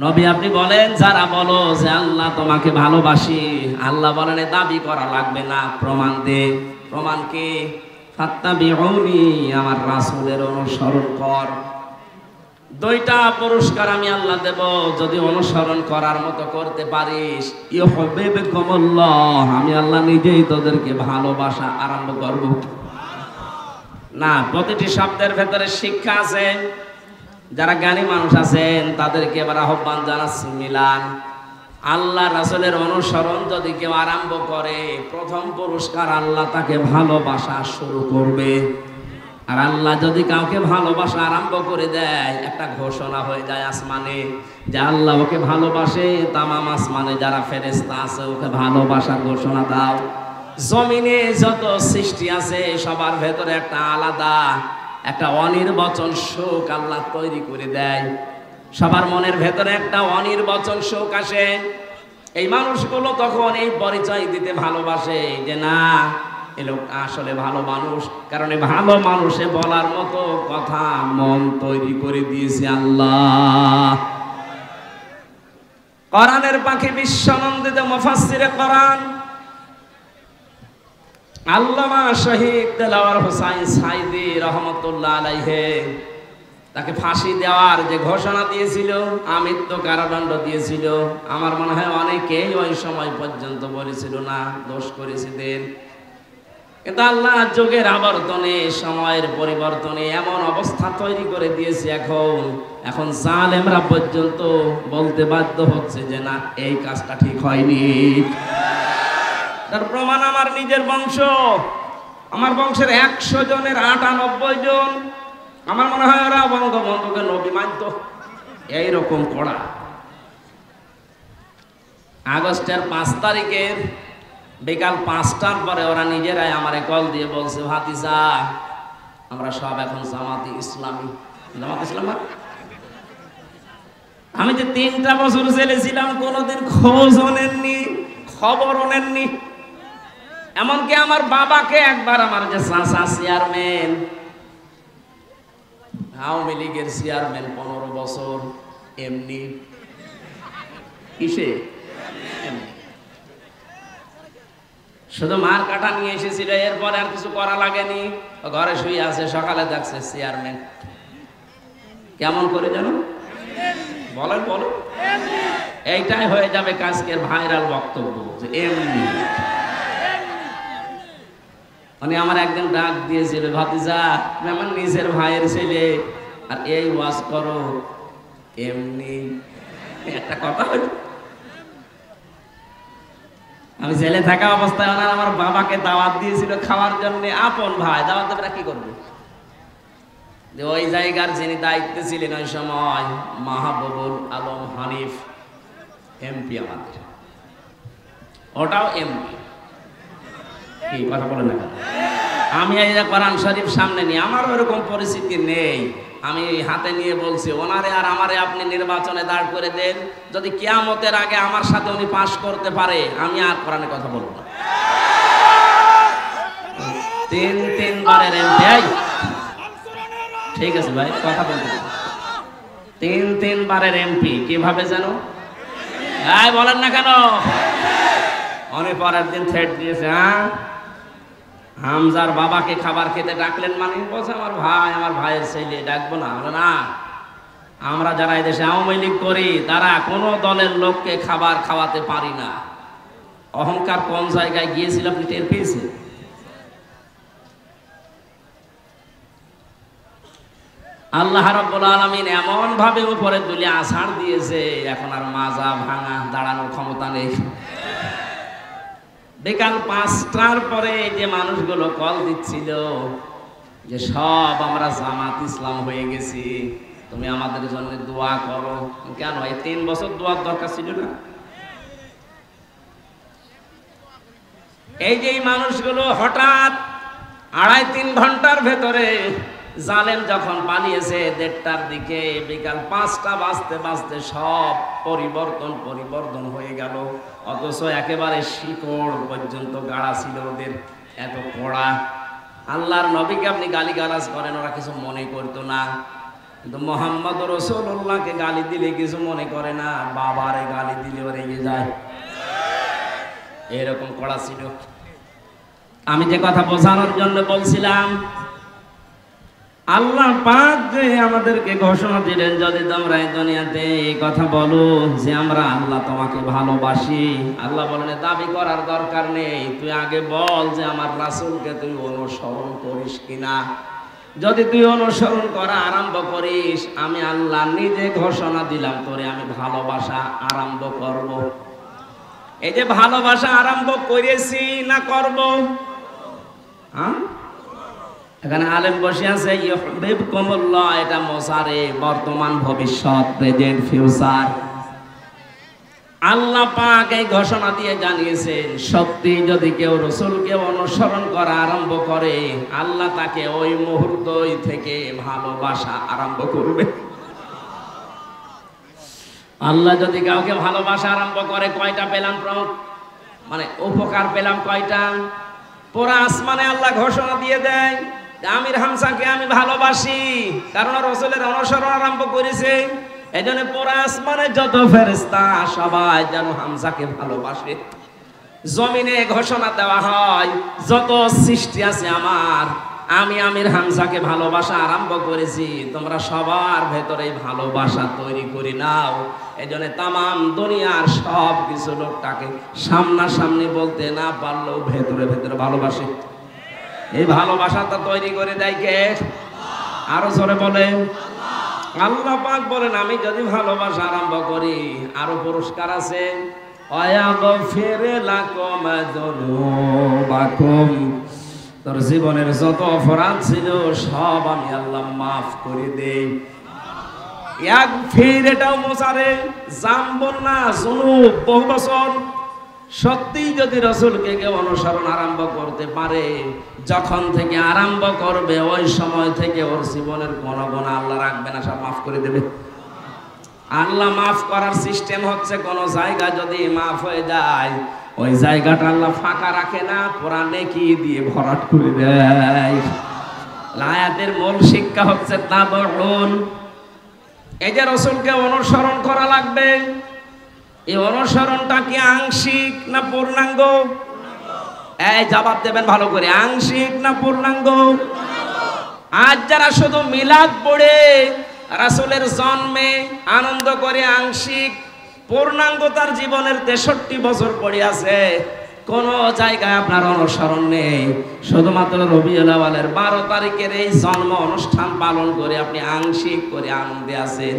নবী আপনি বলেন, যারা বলো যে আল্লাহ তোমাকে ভালোবাসি, আল্লাহ বলেন দাবি করা লাগবে না, প্রমাণ দে। প্রমাণ কি? ফাত্তাবিউনি, আমার রাসূলের অনুসরণ কর। 2টা পুরস্কার আমি আল্লাহ দেব যদি অনুসরণ করার মতো করতে পারিস। ইউহিব্বুকুমুল্লাহ, আমি আল্লাহ নিজেই তোদেরকে ভালোবাসা আরম্ভ করব। না, প্রতিটি শব্দের ভেতরে শিক্ষা আছে। যারা জ্ঞানী মানুষ আছেন তাদেরকে এবার আহ্বান জানাচ্ছি, মিলান। আল্লাহ রাসূলের অনুসরণ যদি কেউ আরম্ভ করে, প্রথম পুরস্কার আল্লাহ তাকে ভালোবাসা শুরু করবে। আর আল্লাহ যদি কাউকে ভালোবাসা আরম্ভ করে দেয়, একটা ঘোষণা হয়ে যায় আসমানে যে আল্লাহ ওকে ভালোবাসে, তামাম আসমানে যারা ফেরেশতা আছে ওকে ভালোবাসার ঘোষণা দাও। জমিনে যত সৃষ্টি আছে সবার ভেতরে একটা আলাদা একটা অনির্বচন শোক আল্লাহ তৈরি করে দেয়। সবার মনের ভেতরে একটা অনির্বচন শোক আসে। এই মানুষগুলো তখন এই পরিচয় দিতে ভালোবাসে যে না, এই লোক আসলে ভালো মানুষ, কারণ এই ভালো মানুষে বলার মতো কথা মন তৈরি করে দিয়েছে আল্লাহ। কোরআনের পাখি বিশ্বনন্দিত মুফাসসিরে কোরআন আল্লামা শহীদ দেলাওয়ার হোসাইন সাইদি রহমতুল্লাহ আলাইহি তাকে ফাঁসি দেওয়ার যে ঘোষণা দিয়েছিল, আমৃত্যু কারাদণ্ড দিয়েছিল, আমার মনে হয় অনেকেই ওই সময় পর্যন্ত বলেছিল না দোষ করেছিলেন। কিন্তু আল্লাহ যুগের আবর্তনে সময়ের পরিবর্তনে এমন অবস্থা তৈরি করে দিয়েছে, এখন জালেমরা পর্যন্ত বলতে বাধ্য হচ্ছে যে না, এই কাজটা ঠিক হয়নি। তার প্রমাণ আমার নিজের বংশ, আমার বংশের 100 জনের 98 জন আমার মনে হয় ওরা বঙ্গবন্ধুকে নবী মানত। এইরকম কড়া। আগস্টের 5 তারিখের বিকাল 5টার পরে ওরা নিজেরাই আমারে কল দিয়ে বলছে, ভাতিজা আমরা সব এখন জামাতে ইসলামী। জামাত ইসলাম আমি যে 3টা বছর ছেলেছিলাম কোনোদিন খোঁজও নেননি, খবরও নেননি। এমনকি আমার বাবাকে একবার আমার যে চাচা চেয়ারম্যান, আওয়ামী লীগের চেয়ারম্যান 15 বছর, এমনি কিসে এমনি শুধু মার কাটা নিয়ে এসেছিল, এরপর আর কিছু করা লাগেনি। ঘরে শুয়ে আছে, সকালে দেখছে চেয়ারম্যান। কেমন করে জানো? বলেন বলো। এইটাই হয়ে যাবে কাজকের ভাইরাল বক্তব্য যে এমনি। মানে আমার একদিন ডাক দিয়েছিল, ভাতিজা তুমি আমার নিজের ভাইয়ের ছেলে আর এই ওয়াজ করো এমনি। একটা কথা হলো, আমি জেলে থাকা অবস্থায় ওনার আমার বাবাকে দাওয়াত দিয়েছিল খাওয়ার জন্য। আপন ভাই, দাওয়াত দেবে কি করবে? ওই জায়গার যিনি দায়িত্বে ছিলেন ওই সময় মাহবুবুল আলম হানিফ এমপি, আমাদের ওটাও এমপি। কি কথা বলে না? আমি এই যে কোরআন শরীফ সামনে নিয়ে, আমার ওরকম পরিস্থিতি নেই, আমি হাতে নিয়ে বলছি ওনারে আর আমারে আপনি নির্বাচনে দাঁড় করে দেন, যদি কিয়ামতের আগে আমার সাথে উনি পাশ করতে পারে আমি আর কোরআনে কথা বলবো না। 3 বারের এমপি। ঠিক আছে ভাই, কথা বলতে 3 বারের এমপি। কিভাবে জানো? বলেন না কেন? অনেক পরের দিন থ্রেট দিয়েছে, হ্যাঁ হামজার বাবাকে খাবার খেতে ডাকলেন মানে? বলছে আমার ভাই, আমার ভাইয়ের ছেলে, ডাকবো না? না, আমরা যারা এই দেশে আওয়ামী লীগ করি তারা কোনো দলের লোককে খাবার খাওয়াতে পারি না। অহংকার কোন জায়গায় গিয়েছিল আপনি টের পেয়েছেন? আল্লাহ রাব্বুল আলামিন এমন ভাবে উপরে তুলে আছাড় দিয়েছে, এখন আর মাজা ভাঙা দাঁড়ানোর ক্ষমতা নেই। বিকাল 5টার পরে যে মানুষগুলো কল দিচ্ছিল যে সব আমরা জামাত ইসলাম হয়ে গেছি, তুমি আমাদের জন্য দোয়া করো। কেন? এই 3 বছর দোয়ার দরকার ছিল না? এই যে মানুষগুলো হঠাৎ 2.5-3 ঘন্টার ভেতরে জালেম যখন পালিয়েছে 1:30টার দিকে, বিকাল 5টা বাজতে বাজতে সব পরিবর্তন হয়ে গেল। অথচ একেবারে শিকড় পর্যন্ত গাড়া ছিল ওদের, এত কড়া। আল্লাহর নবীকে আপনি গালিগালাজ করেন, ওরা কিছু মনে করতো না। কিন্তু মোহাম্মদ রাসূলুল্লাহকে গালি দিলে কিছু মনে করে না, বাবারে গালি দিলে ওরা রেগে যায়। এরকম কড়া ছিল। আমি যে কথা বোঝানোর জন্য বলছিলাম, আল্লাহ পাক যে আমাদেরকে ঘোষণা দিলেন, যদি তোমরা এই দুনিয়াতে এই কথা বলো যে আমরা আল্লাহ তোমাকে ভালোবাসি, আল্লাহ বলেন দাবি করার দরকার নেই, তুই আগে বল যে আমার রাসূলকে তুই অনুসরণ করিস কিনা। যদি তুই অনুসরণ করা আরম্ভ করিস, আমি আল্লাহ নিজে ঘোষণা দিলাম তোরে আমি ভালোবাসা আরম্ভ করব। এই যে ভালোবাসা আরম্ভ করেছি না করব? হ্যাঁ, এখানে আলেম বসে আছে, ইউহিব্বুকুমুল্লাহ, এটা মোসারে, বর্তমান ভবিষ্যৎ, প্রেজেন্ট ফিউচার। আল্লাহ পাক এই ঘোষণা দিয়ে জানিয়েছেন, সত্যি যদি কেউ রাসূলকে অনুসরণ করা আরম্ভ করে, আল্লাহ তাকে ওই মুহূর্তই থেকে ভালোবাসা আরম্ভ করবে। আল্লাহ যদি কাউকে ভালোবাসা আরম্ভ করে, কয়টা পেলাম? মানে উপকার পেলাম কয়টা? পুরা আসমানে আল্লাহ ঘোষণা দিয়ে দেয়, আমির হামজাকে আমি ভালোবাসি, কারণ রাসূলের অনুসরণ আরম্ভ করেছে। এজন্য পুরা আসমানে যত ফেরেশতা সবাই যেন হামজাকে ভালোবাসে। জমিনে ঘোষণা দেওয়া হয়, যত সৃষ্টি আছে আমার, আমি আমির হামজাকে ভালোবাসা আরম্ভ করেছি, তোমরা সবার ভেতরে ভালোবাসা তৈরি করে নাও। এজন্য তামাম দুনিয়ার সব কিছু লোকটাকে সামনাসামনি বলতে না পারলেও ভেতরে ভেতরে ভালোবাসে। এই ভালোবাসাটা তৈরি করে দেয় কে? আরো জোরে বলেন। আল্লাহ পাক বলেন, আমি যদি ভালোবাসা আরম্ভ করি, আরো পুরস্কার আছে। তোর জীবনের যত অপরাধ ছিল সব আমি আল্লাহ মাফ করে দেই। এক ফির এটাও মোসারে জামবন না জুনুব বহু বছর। সত্যি যদি রাসূলকে কেউ অনুসরণ আরম্ভ করতে পারে, যখন থেকে আরম্ভ করবে ওই সময় থেকে ওর জীবনের কোনো গুনাহ আল্লাহ রাখবে না, সব মাফ করে দেবে। আল্লাহ মাফ করার সিস্টেম হচ্ছে, কোন জায়গা যদি মাফ হয়ে যায়, ওই জায়গাটা আল্লাহ ফাঁকা রাখে না, পুরা নেকি দিয়ে ভরাট করে দেয়। আয়াতের মূল শিক্ষা হচ্ছে তাবউন। এই যে রাসূলকে অনুসরণ করা লাগবে, এই অনুসরণটা কি আংশিক না পূর্ণাঙ্গ? এই জবাব দেবেন ভালো করে, আংশিক না পূর্ণাঙ্গ? আজ যারা শুধু মিলাদ পড়ে রাসূলের জন্মে আনন্দ করে আংশিক, পূর্ণাঙ্গতার জীবনের 63 বছর পড়ে আছে, কোন জায়গায় আপনার অনুসরণ নেই। শুধুমাত্র রবিউল আউয়ালের 12 তারিখের এই জন্ম অনুষ্ঠান পালন করে আপনি আংশিক করে আনন্দে আছেন।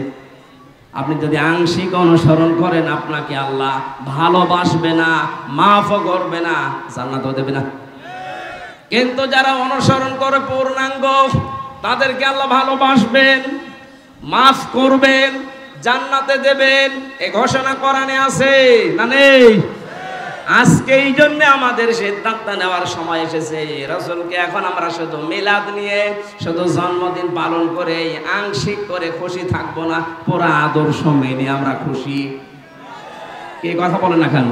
আপনি যদি আংশিক অনুসরণ করেন, আপনাকে আল্লাহ ভালোবাসবে না, মাফও করবে না, জান্নাতও দেবে না। কিন্তু যারা অনুসরণ করে পূর্ণাঙ্গ, তাদেরকে আল্লাহ ভালোবাসবেন, মাফ করবেন, জান্নাতে দেবেন। এই ঘোষণা কোরআনে আছে না নেই? আজকে এই জন্য আমাদের সিদ্ধান্ত নেওয়ার সময় এসেছে, রাসূলকে এখন আমরা শুধু মিলাদ নিয়ে, শুধু জন্মদিন পালন করে আংশিক করে খুশি থাকবো না, পুরা আদর্শ মেনে আমরা খুশি। কি কথা বলেন না কেন?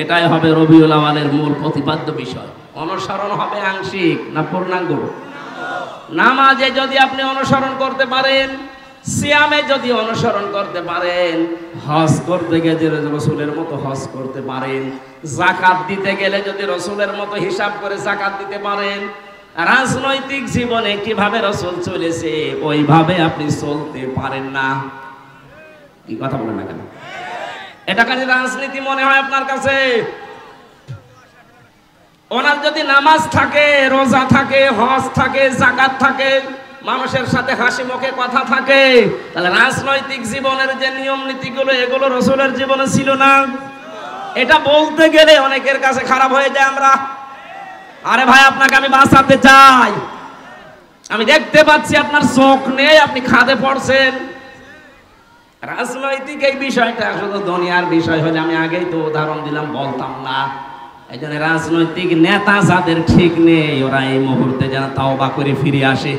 এটাই হবে রবিউল আউয়ালের মূল প্রতিপাদ্য বিষয়। অনুসরণ হবে আংশিক না পূর্ণাঙ্গ? নামাজে যদি আপনি অনুসরণ করতে পারেন, সিয়ামে যদি অনুসরণ করতে পারেন, হজ করতে গেলে রাসূলের মতো হজ করতে পারেন, যাকাত দিতে গেলে যদি রাসূলের মতো হিসাব করে যাকাত দিতে পারেন, রাজনৈতিক জীবনে কিভাবে রাসূল চলেছে ওইভাবে আপনি চলতে পারেন না। কি কথা বলেন না কেন? এটা কাজে রাজনীতি মনে হয় আপনার কাছে? ওনার যদি নামাজ থাকে, রোজা থাকে, হজ থাকে, যাকাত থাকে, মানুষের সাথে হাসি মুখে কথা থাকে, তাহলে রাজনৈতিক জীবনের যে নিয়ম নীতিগুলো, এগুলো রাসূলের জীবনে ছিল না। এটা বলতে গেলে অনেকের কাছে খারাপ হয়ে যায়। আমরা, আরে ভাই আপনাকে আমি বাঁচাতে চাই, আমি দেখতে পাচ্ছি আপনার চোখ নেই, আপনি খাদে পড়ছেন। রাজনৈতিক এই বিষয়টা শুধু দুনিয়ার বিষয় হলে আমি আগেই তো উদাহরণ দিলাম, বলতাম না। এই জন্য রাজনৈতিক নেতা যাদের ঠিক নেই, ওরা এই মুহূর্তে যেন তাওবা করে ফিরে আসে।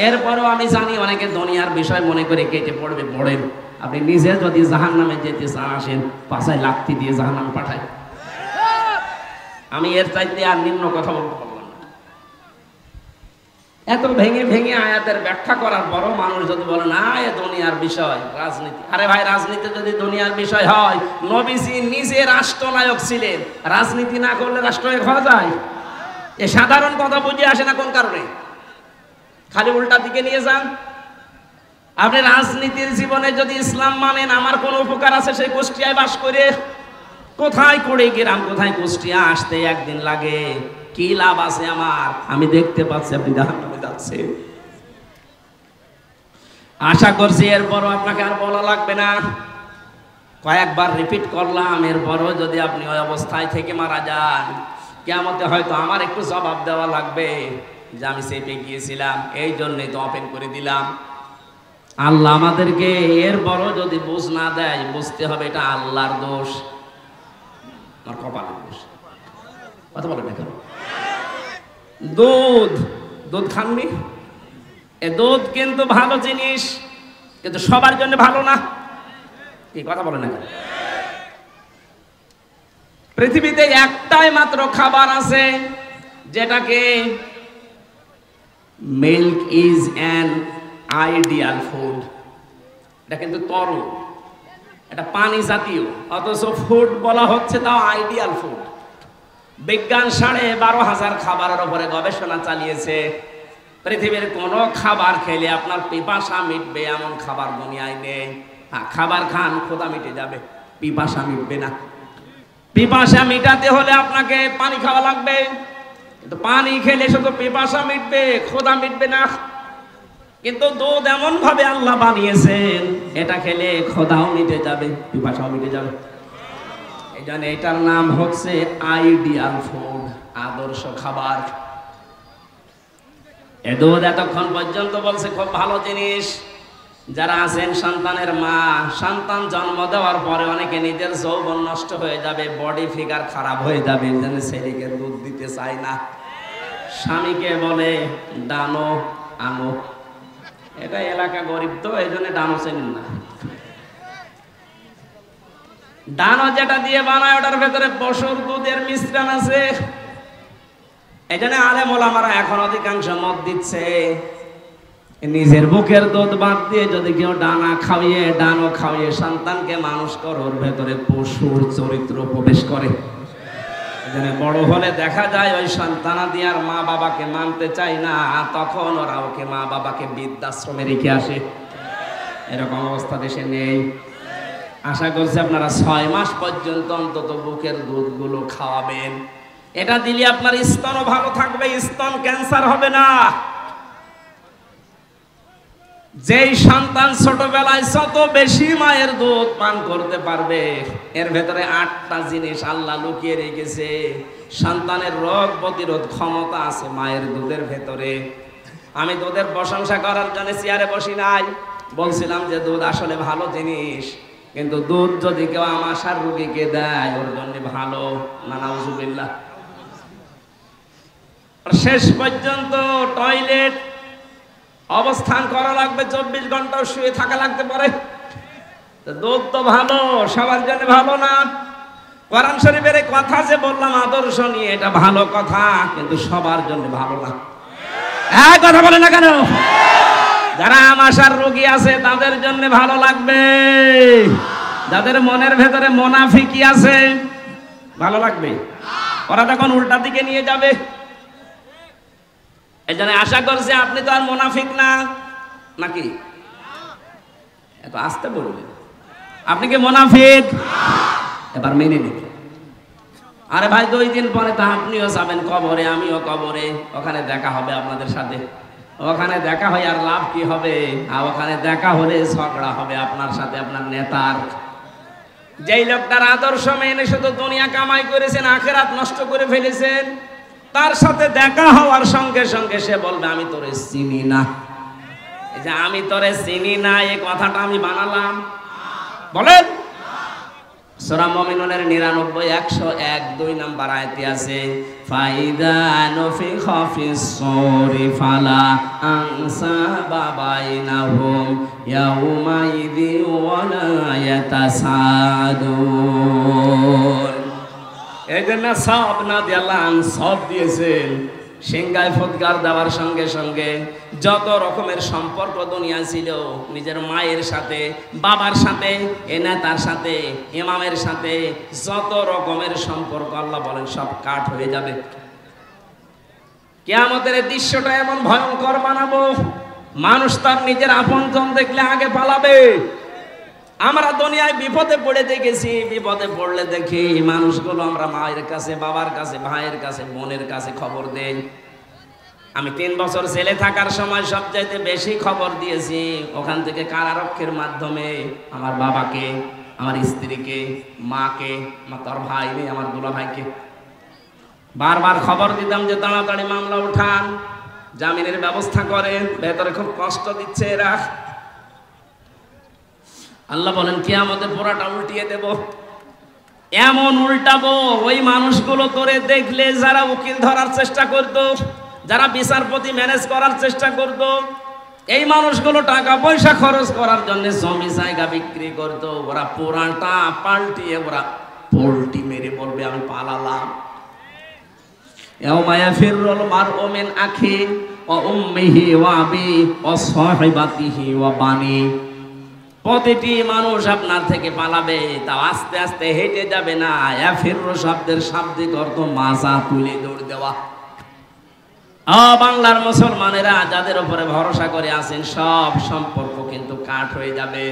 এরপরও আমি জানি অনেকে দুনিয়ার বিষয় মনে করে কেটে পড়বে, পড়েন। আপনি নিজে যদি জাহান্নামে যেতে চান, আসেন, পাছায় লাথি দিয়ে জাহান্নামে পাঠায়। আমি এর চাইতে আর নিম্ন কথা বলতে পারলাম না। এত ভেঙে ভেঙে আয়াতের ব্যাখ্যা করার পরও মানুষ যদি বলে না এ দুনিয়ার বিষয়, রাজনীতি। আরে ভাই, রাজনীতি যদি দুনিয়ার বিষয় হয়, নবীজি নিজে রাষ্ট্রনায়ক ছিলেন, রাজনীতি না করলে রাষ্ট্রনায়ক হওয়া যায়? এ সাধারণ কথা বুঝে আসে না কোন কারণে? খালি উল্টা দিকে নিয়ে যান। আপনি রাজনীতির জীবনে যদি ইসলাম মানেন, আমার কোন উপকার আছে? সেই কুষ্টিয়ায় বাস করে কোথায় করে গ্রাম, কোথায় কুষ্টিয়া আসতে একদিন লাগে, কি লাভ আছে আমার? আমি দেখতে পাচ্ছি আপনি জাহান্নামে যাচ্ছেন। আশা করছি এরপরও আপনাকে আর বলা লাগবে না, কয়েকবার রিপিট করলাম। এরপরও যদি আপনি ওই অবস্থায় থেকে মারা যান, কিয়ামতে হয়তো আমার একটু জবাব দেওয়া লাগবে যে আমি চেপে গিয়েছিলাম, এই জন্যই তো ওপেন করে দিলাম। আল্লাহ আমাদেরকে এর বড় যদি বুঝ না দেয়, বুঝতে হবে এটা আল্লাহর দোষ, আমার কপালের দোষ। কথা বলে না কেন? দুধ দুধ খাননি? এ দুধ কিন্তু ভালো জিনিস, কিন্তু সবার জন্য ভালো না। কি কথা বলে না কেন? পৃথিবীতে একটাই মাত্র খাবার আছে যেটাকে milk is an ideal food. এটা কিন্তু তরল, এটা পানি জাতীয়, অথচ ফুড বলা হচ্ছে তাও আইডিয়াল ফুড। বিজ্ঞান 12,500 খাবারের উপরে গবেষণা চালিয়েছে। পৃথিবীর কোনো খাবার খেলে আপনার পিপাসা মিটবে এমন খাবার দুনিয়ায় নেই। হ্যাঁ, খাবার খান, ক্ষুধা মিটে যাবে, পিপাসা মিটবে না। পিপাসা মিটাতে হলে আপনাকে পানি খাওয়া লাগবে, কিন্তু পানি খেলে শুধু পিপাসা মিটবে, ক্ষুধা মিটবে না। কিন্তু দুধ এমন ভাবে আল্লাহ বানিয়েছেন, এটা খেলে ক্ষুধাও মিটে যাবে, পিপাসাও মিটে যাবে। এই জন্য এটার নাম হচ্ছে আইডিয়াল ফুড, আদর্শ খাবার। এ দুধ এতক্ষণ পর্যন্ত বলছে খুব ভালো জিনিস। যারা আছেন সন্তানের মা, সন্তান জন্ম দেওয়ার পরে অনেকে নিজের যৌবন নষ্ট হয়ে যাবে, বডি ফিগার খারাপ হয়ে যাবে, যেন ছেলেকে দুধ দিতে চায় না। স্বামীকে বলে ডানো আনো, এটা এলাকা গরিব তো এই জন্য ডানো চেনেন না। ডানো যেটা দিয়ে বানায় ওটার ভেতরে পশুর দুধের মিশ্রণ আছে। এই জন্য আলেম ওলামারা এখন অধিকাংশ মত দিচ্ছে নিজের বুকের দুধ বাদ দিয়ে যদি কেউ ডানো খাওয়িয়ে সন্তানকে মানুষ করে, ওর ভেতরে পশুর চরিত্র প্রবেশ করে। এখানে বড় হলে দেখা যায় ওই সন্তানাদি আর মা বাবাকে মানতে চায় না, তখন ওরা ওকে মা বাবাকে বৃদ্ধাশ্রমে রেখে আসে। এরকম অবস্থা দেশে নেই। আশা করছি আপনারা 6 মাস পর্যন্ত অন্তত বুকের দুধগুলো খাওয়াবেন। এটা দিলে আপনার স্তনও ভালো থাকবে, স্তন ক্যান্সার হবে না। যেই সন্তান ছোটবেলায় যত বেশি মায়ের দুধ পান করতে পারবে, এর ভেতরে 8টা জিনিস আল্লাহ লুকিয়ে রেখেছে। সন্তানের রোগ প্রতিরোধ ক্ষমতা আছে মায়ের দুধের ভেতরে। আমি দুধের প্রশংসা করার জন্য চেয়ারে বসি নাই, বলছিলাম যে দুধ আসলে ভালো জিনিস, কিন্তু দুধ যদি কেউ আমাশার রোগীকে দেয় ওর জন্য ভালো না, নাউজুবিল্লাহ। শেষ পর্যন্ত টয়লেট অবস্থান করা লাগবে, 24 ঘন্টাও শুয়ে থাকা লাগতে পারে। দুধ তো ভালো, সবার জন্য ভালো না। কোরআন শরীফের এই কথা যে বললাম আদর্শ নিয়ে, এটা ভালো কথা, কিন্তু সবার জন্য ভালো না। এক কথা বলে না কেন? যারা আমাশার রোগী আছে তাদের জন্য ভালো লাগবে, যাদের মনের ভেতরে মুনাফিকি আছে ভালো লাগবে, ওরা তখন উল্টা দিকে নিয়ে যাবে। এই জন্য আশা করছি আপনি তো আর মুনাফিক না, নাকি? এত আস্তে বলবেন, আপনি কি মুনাফিক? এবার মেনে নিন। আরে ভাই 2 দিন পরে তো আপনিও যাবেন কবরে, আমিও কবরে, ওখানে দেখা হবে আপনাদের সাথে। ওখানে দেখা হয় আর লাভ কি হবে? আর ওখানে দেখা হলে ঝগড়া হবে আপনার সাথে আপনার নেতার। যেই লোকটার আদর্শ মেনে শুধু দুনিয়া কামাই করেছেন, আখেরাত নষ্ট করে ফেলেছেন, তার সাথে দেখা হওয়ার সঙ্গে সঙ্গে সে বলবে আমি তোরে চিনি না। এই যে আমি তোরে চিনি না, এই কথাটা আমি বানালাম? বলেন। সূরা মুমিনুনের 99, 101, 2 নম্বর আয়াতে আছে ফাইদা নুফিখা ফিস সূরি ফালা আনসাবা বাইনাহুম ইয়াউমাইযি ওয়ালা ইয়াতাসাদুন। এই জন্য সব না দিয়ে আল্লাহ সব দিয়েছেন। সিংহায় ফুৎকার দেওয়ার সঙ্গে সঙ্গে যত রকমের সম্পর্ক দুনিয়া ছিল, নিজের মায়ের সাথে, বাবার সাথে, এ নেতার সাথে, ইমামের সাথে, যত রকমের সম্পর্ক আল্লাহ বলেন সব কাট হয়ে যাবে। কিয়ামতের এই দৃশ্যটা এমন ভয়ঙ্কর বানাবো, মানুষ তার নিজের আপনজন দেখলে আগে পালাবে। আমরা দুনিয়ায় বিপদে পড়ে দেখেছি, বিপদে পড়লে দেখি মানুষগুলো আমরা মায়ের কাছে, বাবার কাছে, ভাইয়ের কাছে, বোনের কাছে খবর দেই। আমি 3 বছর জেলে থাকার সময় সবচাইতে বেশি খবর দিয়েছি ওখান থেকে কারারক্ষের মাধ্যমে আমার বাবাকে, আমার স্ত্রীকে, মাকে, তোর ভাই নেই, আমার দুলা ভাইকে বারবার খবর দিতাম যে তাড়াতাড়ি মামলা উঠান, জামিনের ব্যবস্থা করেন, ভেতরে খুব কষ্ট দিচ্ছে এরা। আল্লাহ বলেন কিয়ামতে পুরাটা উল্টিয়ে দেব। এমন উল্টাবো ওই মানুষগুলো তোরে দেখলে যারা উকিল ধরার চেষ্টা করত, যারা বিচারপতি ম্যানেজ করার চেষ্টা করত, এই মানুষগুলো টাকা পয়সা খরচ করার জন্য জমি জায়গা বিক্রি করত, ওরা পুরাটা পাল্টিয়ে ওরা পোল্টি মেরে বলবে আমি পালালাম। ইয়াউমা ইয়াফিরুল মারউ মিন আখি ওয়া উম্মিহি ওয়া আবি ওয়া সাহিবাতিহি ওয়া বানি। প্রতিটি মানুষ আপনার থেকে পালাবে, তা আস্তে আস্তে হেঁটে যাবে না। ইয়াফিরু শব্দের শাব্দিক অর্থ মাজা তুলে দৌড় দেওয়া। বাংলার মুসলমানেরা যাদের উপরে ভরসা করে আছেন সব সম্পর্ক কিন্তু কাট হয়ে যাবে।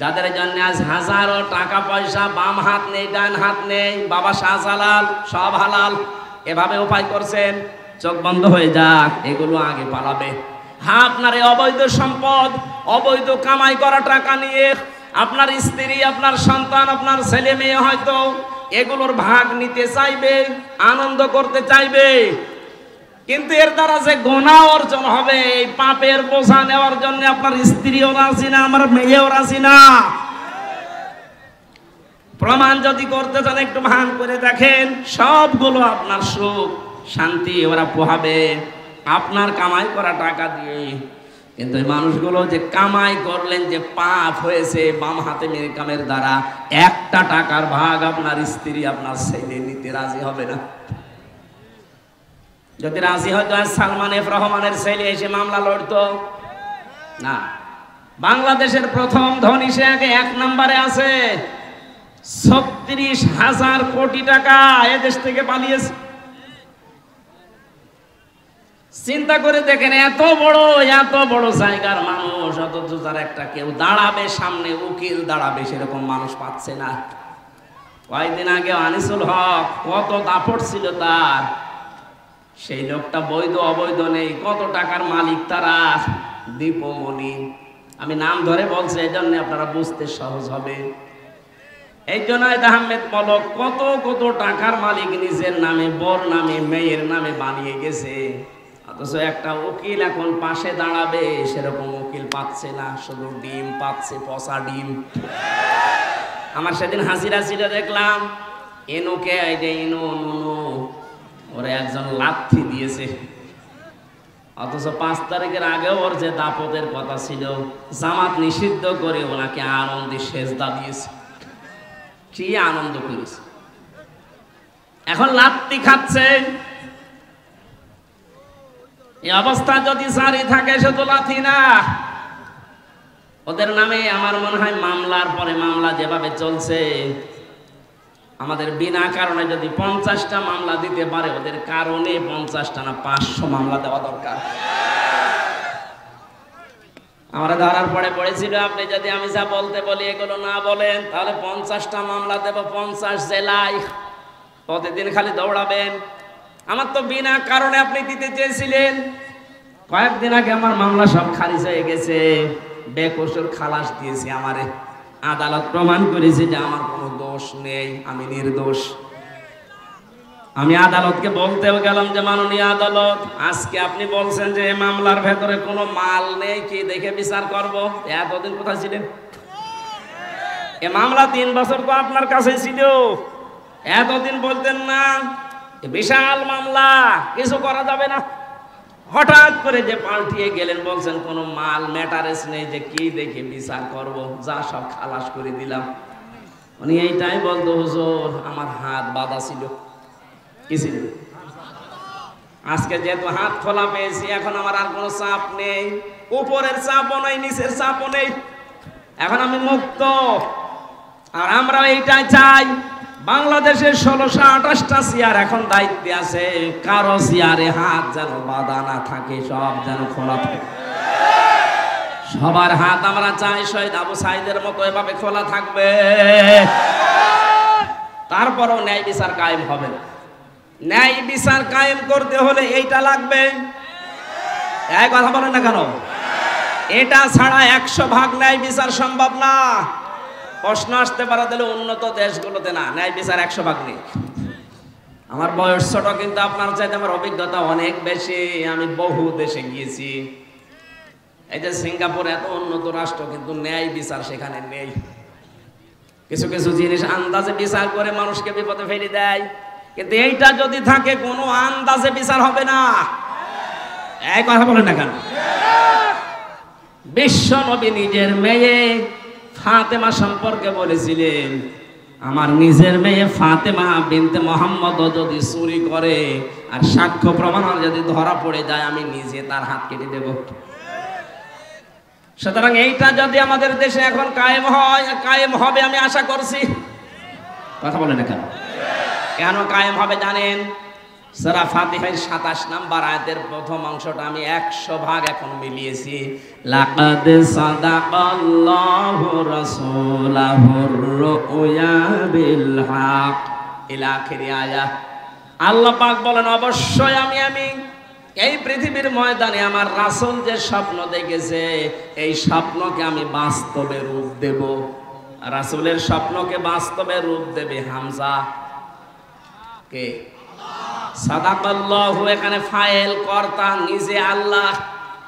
যাদের জন্য আজ হাজারো টাকা পয়সা, বাম হাত নেই ডান হাত নেই, বাবা শাহজালাল সব হালাল এভাবে উপায় করছেন, চোখ বন্ধ হয়ে যাক, এগুলো আগে পালাবে। হ্যাঁ, আপনার এই অবৈধ সম্পদ, অবৈধ কামাই করা টাকা নিয়ে আপনার স্ত্রী, আপনার সন্তান, আপনার ছেলে মেয়ে হয়তো এগুলোর ভাগ নিতে চাইবে, আনন্দ করতে চাইবে, কিন্তু এর দ্বারা যে গুনাহ অর্জন হবে, এই পাপের বোঝা নেওয়ার জন্য আপনার স্ত্রীও রাজি না, আমার মেয়েও রাজি না। প্রমাণ যদি করতে চান একটু ভান করে দেখেন, সবগুলো আপনার সুখ শান্তি ওরা পোহাবে আপনার কামাই করা টাকা দিয়ে। কিন্তু এই মানুষগুলো যে কামাই করলেন, যে পাপ হয়েছে বাম হাতে মেরে কামের দ্বারা, একটা টাকার ভাগ আপনার স্ত্রী, আপনার ছেলে নিতে রাজি হবে না। যদি রাজি হয়তো সালমান এফ রহমানের ছেলে এসে মামলা লড়তো না। বাংলাদেশের প্রথম ধনী সে আগে 1 নম্বরে আছে, 36,000 কোটি টাকা এদেশ থেকে পালিয়েছে। চিন্তা করে দেখেন, এত বড় জায়গার মানুষ, অথচ যার একটা কেউ দাঁড়াবে সামনে, উকিল দাঁড়াবে, সেরকম মানুষ পাচ্ছে না। কয়েকদিন আগে আনিসুল হক, কত দাপট ছিল তার, সেই লোকটা বৈধ অবৈধ নেই, কত টাকার মালিক তারা, দীপমণি। আমি নাম ধরে বলছি এই জন্য আপনারা বুঝতে সহজ হবে। এই জুনায়েদ আহমেদ মলক কত টাকার মালিক নিজের নামে, বোর নামে, মেয়ের নামে বানিয়ে গেছে, অথচ একটা উকিল এখন পাশে দাঁড়াবে সেরকম উকিল পাচ্ছে না, শুধু ডিম পাচ্ছে, পচা ডিম। আমার সেদিন হাসিরা ছিল, দেখলাম এনুকে ইনু নুনু ওরা একজন লাথি দিয়েছে, অথচ 5 তারিখের আগেও ওর যে দাপটের কথা ছিল, জামাত নিষিদ্ধ করে ওনাকে আনন্দে সেজদা দিয়েছে। কি আনন্দ করেছে, এখন লাথি খাচ্ছে। এই অবস্থা যদি জারি থাকে, শুধু লাথি না, ওদের নামে আমার মনে হয় মামলার পরে মামলা যেভাবে চলছে, আমাদের বিনা কারণে যদি 50টা মামলা দিতে পারে, ওদের কারণে 50টা না 500 মামলা দেওয়া দরকার। আমরা ধরার পরে পড়েছিল, আপনি যদি আমি যা বলতে বলি এগুলো না বলেন, তাহলে 50টা মামলা দেব 50 জেলায়, প্রতিদিন খালি দৌড়াবেন। আমার তো বিনা কারণে আপনি দিতে চেয়েছিলেন, কয়েকদিন আগে আমার মামলা সব খারিজ হয়ে গেছে, বেকসুর খালাস দিয়েছি আমারে। আদালত প্রমাণ করেছে যে আমার কোনো দোষ নেই, আমি নির্দোষ। আমি আদালতকে বলতেও গেলাম যে মাননীয় আদালত, আজকে আপনি বলছেন যে এই মামলার ভেতরে কোনো মাল নেই, কি দেখে বিচার করব? এতদিন কোথায় ছিলেন? এ মামলা 3 বছর তো আপনার কাছে ছিল, এতদিন বলতেন না বিশাল মামলা, কিছু করা যাবে না। হঠাৎ করে যে পাল্টিয়ে গেলেন, বলছেন কোনো মাল ম্যাটারেস নেই, যে কি দেখে বিচার করব, যা সব খালাস করে দিলাম। উনি এইটাই বলতো, হুজুর আমার হাত বাঁধা ছিল। কি ছিল? আজকে যেহেতু হাত খোলা পেয়েছি, এখন আমার আর কোনো চাপ নেই, উপরের চাপও নেই, নিচের চাপও নেই, এখন আমি মুক্ত। আর আমরা এইটাই চাই, বাংলাদেশের 1628টা চেয়ার এখন দায়িত্বে আছে, কারো চেয়ারে হাত যেন বাঁধা না থাকে, সব যেন খোলা থাকে। সবার হাত আমরা চাই শহীদ আবু সাইদের মতো এভাবে খোলা থাকবে। তারপরও ন্যায় বিচার কায়েম হবে না। ন্যায় বিচার কায়েম করতে হলে এইটা লাগবে। এই কথা বলেন না কেন? এটা ছাড়া 100 ভাগ ন্যায় বিচার সম্ভব না। প্রশ্ন আসতে পারে তাহলে উন্নত দেশগুলোতে না ন্যায় বিচার 100 ভাগ নেই। আমার বয়স ছোট, কিন্তু আপনার চাইতে আমার অভিজ্ঞতা অনেক বেশি। আমি বহু দেশে গিয়েছি। এই যে সিঙ্গাপুর এত উন্নত রাষ্ট্র, কিন্তু ন্যায় বিচার সেখানে নেই। কিছু কিছু জিনিস আন্দাজে বিচার করে মানুষকে বিপদে ফেলে দেয়, কিন্তু এইটা যদি থাকে কোনো আন্দাজে বিচার হবে না। এই কথা বলেন না কেন? বিশ্ব নবী নিজের মেয়ে ফাতেমা সম্পর্কে বলেছিলেন, আমার নিজের মেয়ে ফাতেমা বিনতে মোহাম্মদ যদি চুরি করে আর সাক্ষ্য প্রমাণ যদি ধরা পড়ে যায়, আমি নিজে তার হাত কেটে দেব। সুতরাং এইটা যদি আমাদের দেশে এখন কায়েম হয়, কায়েম হবে আমি আশা করছি। কথা বলেন না কেন? কেন কায়েম হবে জানেন? সূরা ফাতিহার 27 নম্বর আয়াতের প্রথম অংশটা আমি 100 ভাগ এখন মিলিয়েছি। লাকাদ সাদাকাল্লাহু রাসূলাহুর রুয়া বিল হক ইলা আখিরি আয়াত। আল্লাহ পাক বলেন, অবশ্যই আমি এই পৃথিবীর ময়দানে আমার রাসূল যে স্বপ্ন দেখেছে, এই স্বপ্নকে আমি বাস্তবে রূপ দেব। রাসূলের স্বপ্নকে বাস্তবে রূপ দেবে হামজা কে? সাদাকাল্লাহু এখানে ফাইল, কর্তা নিজে আল্লাহ।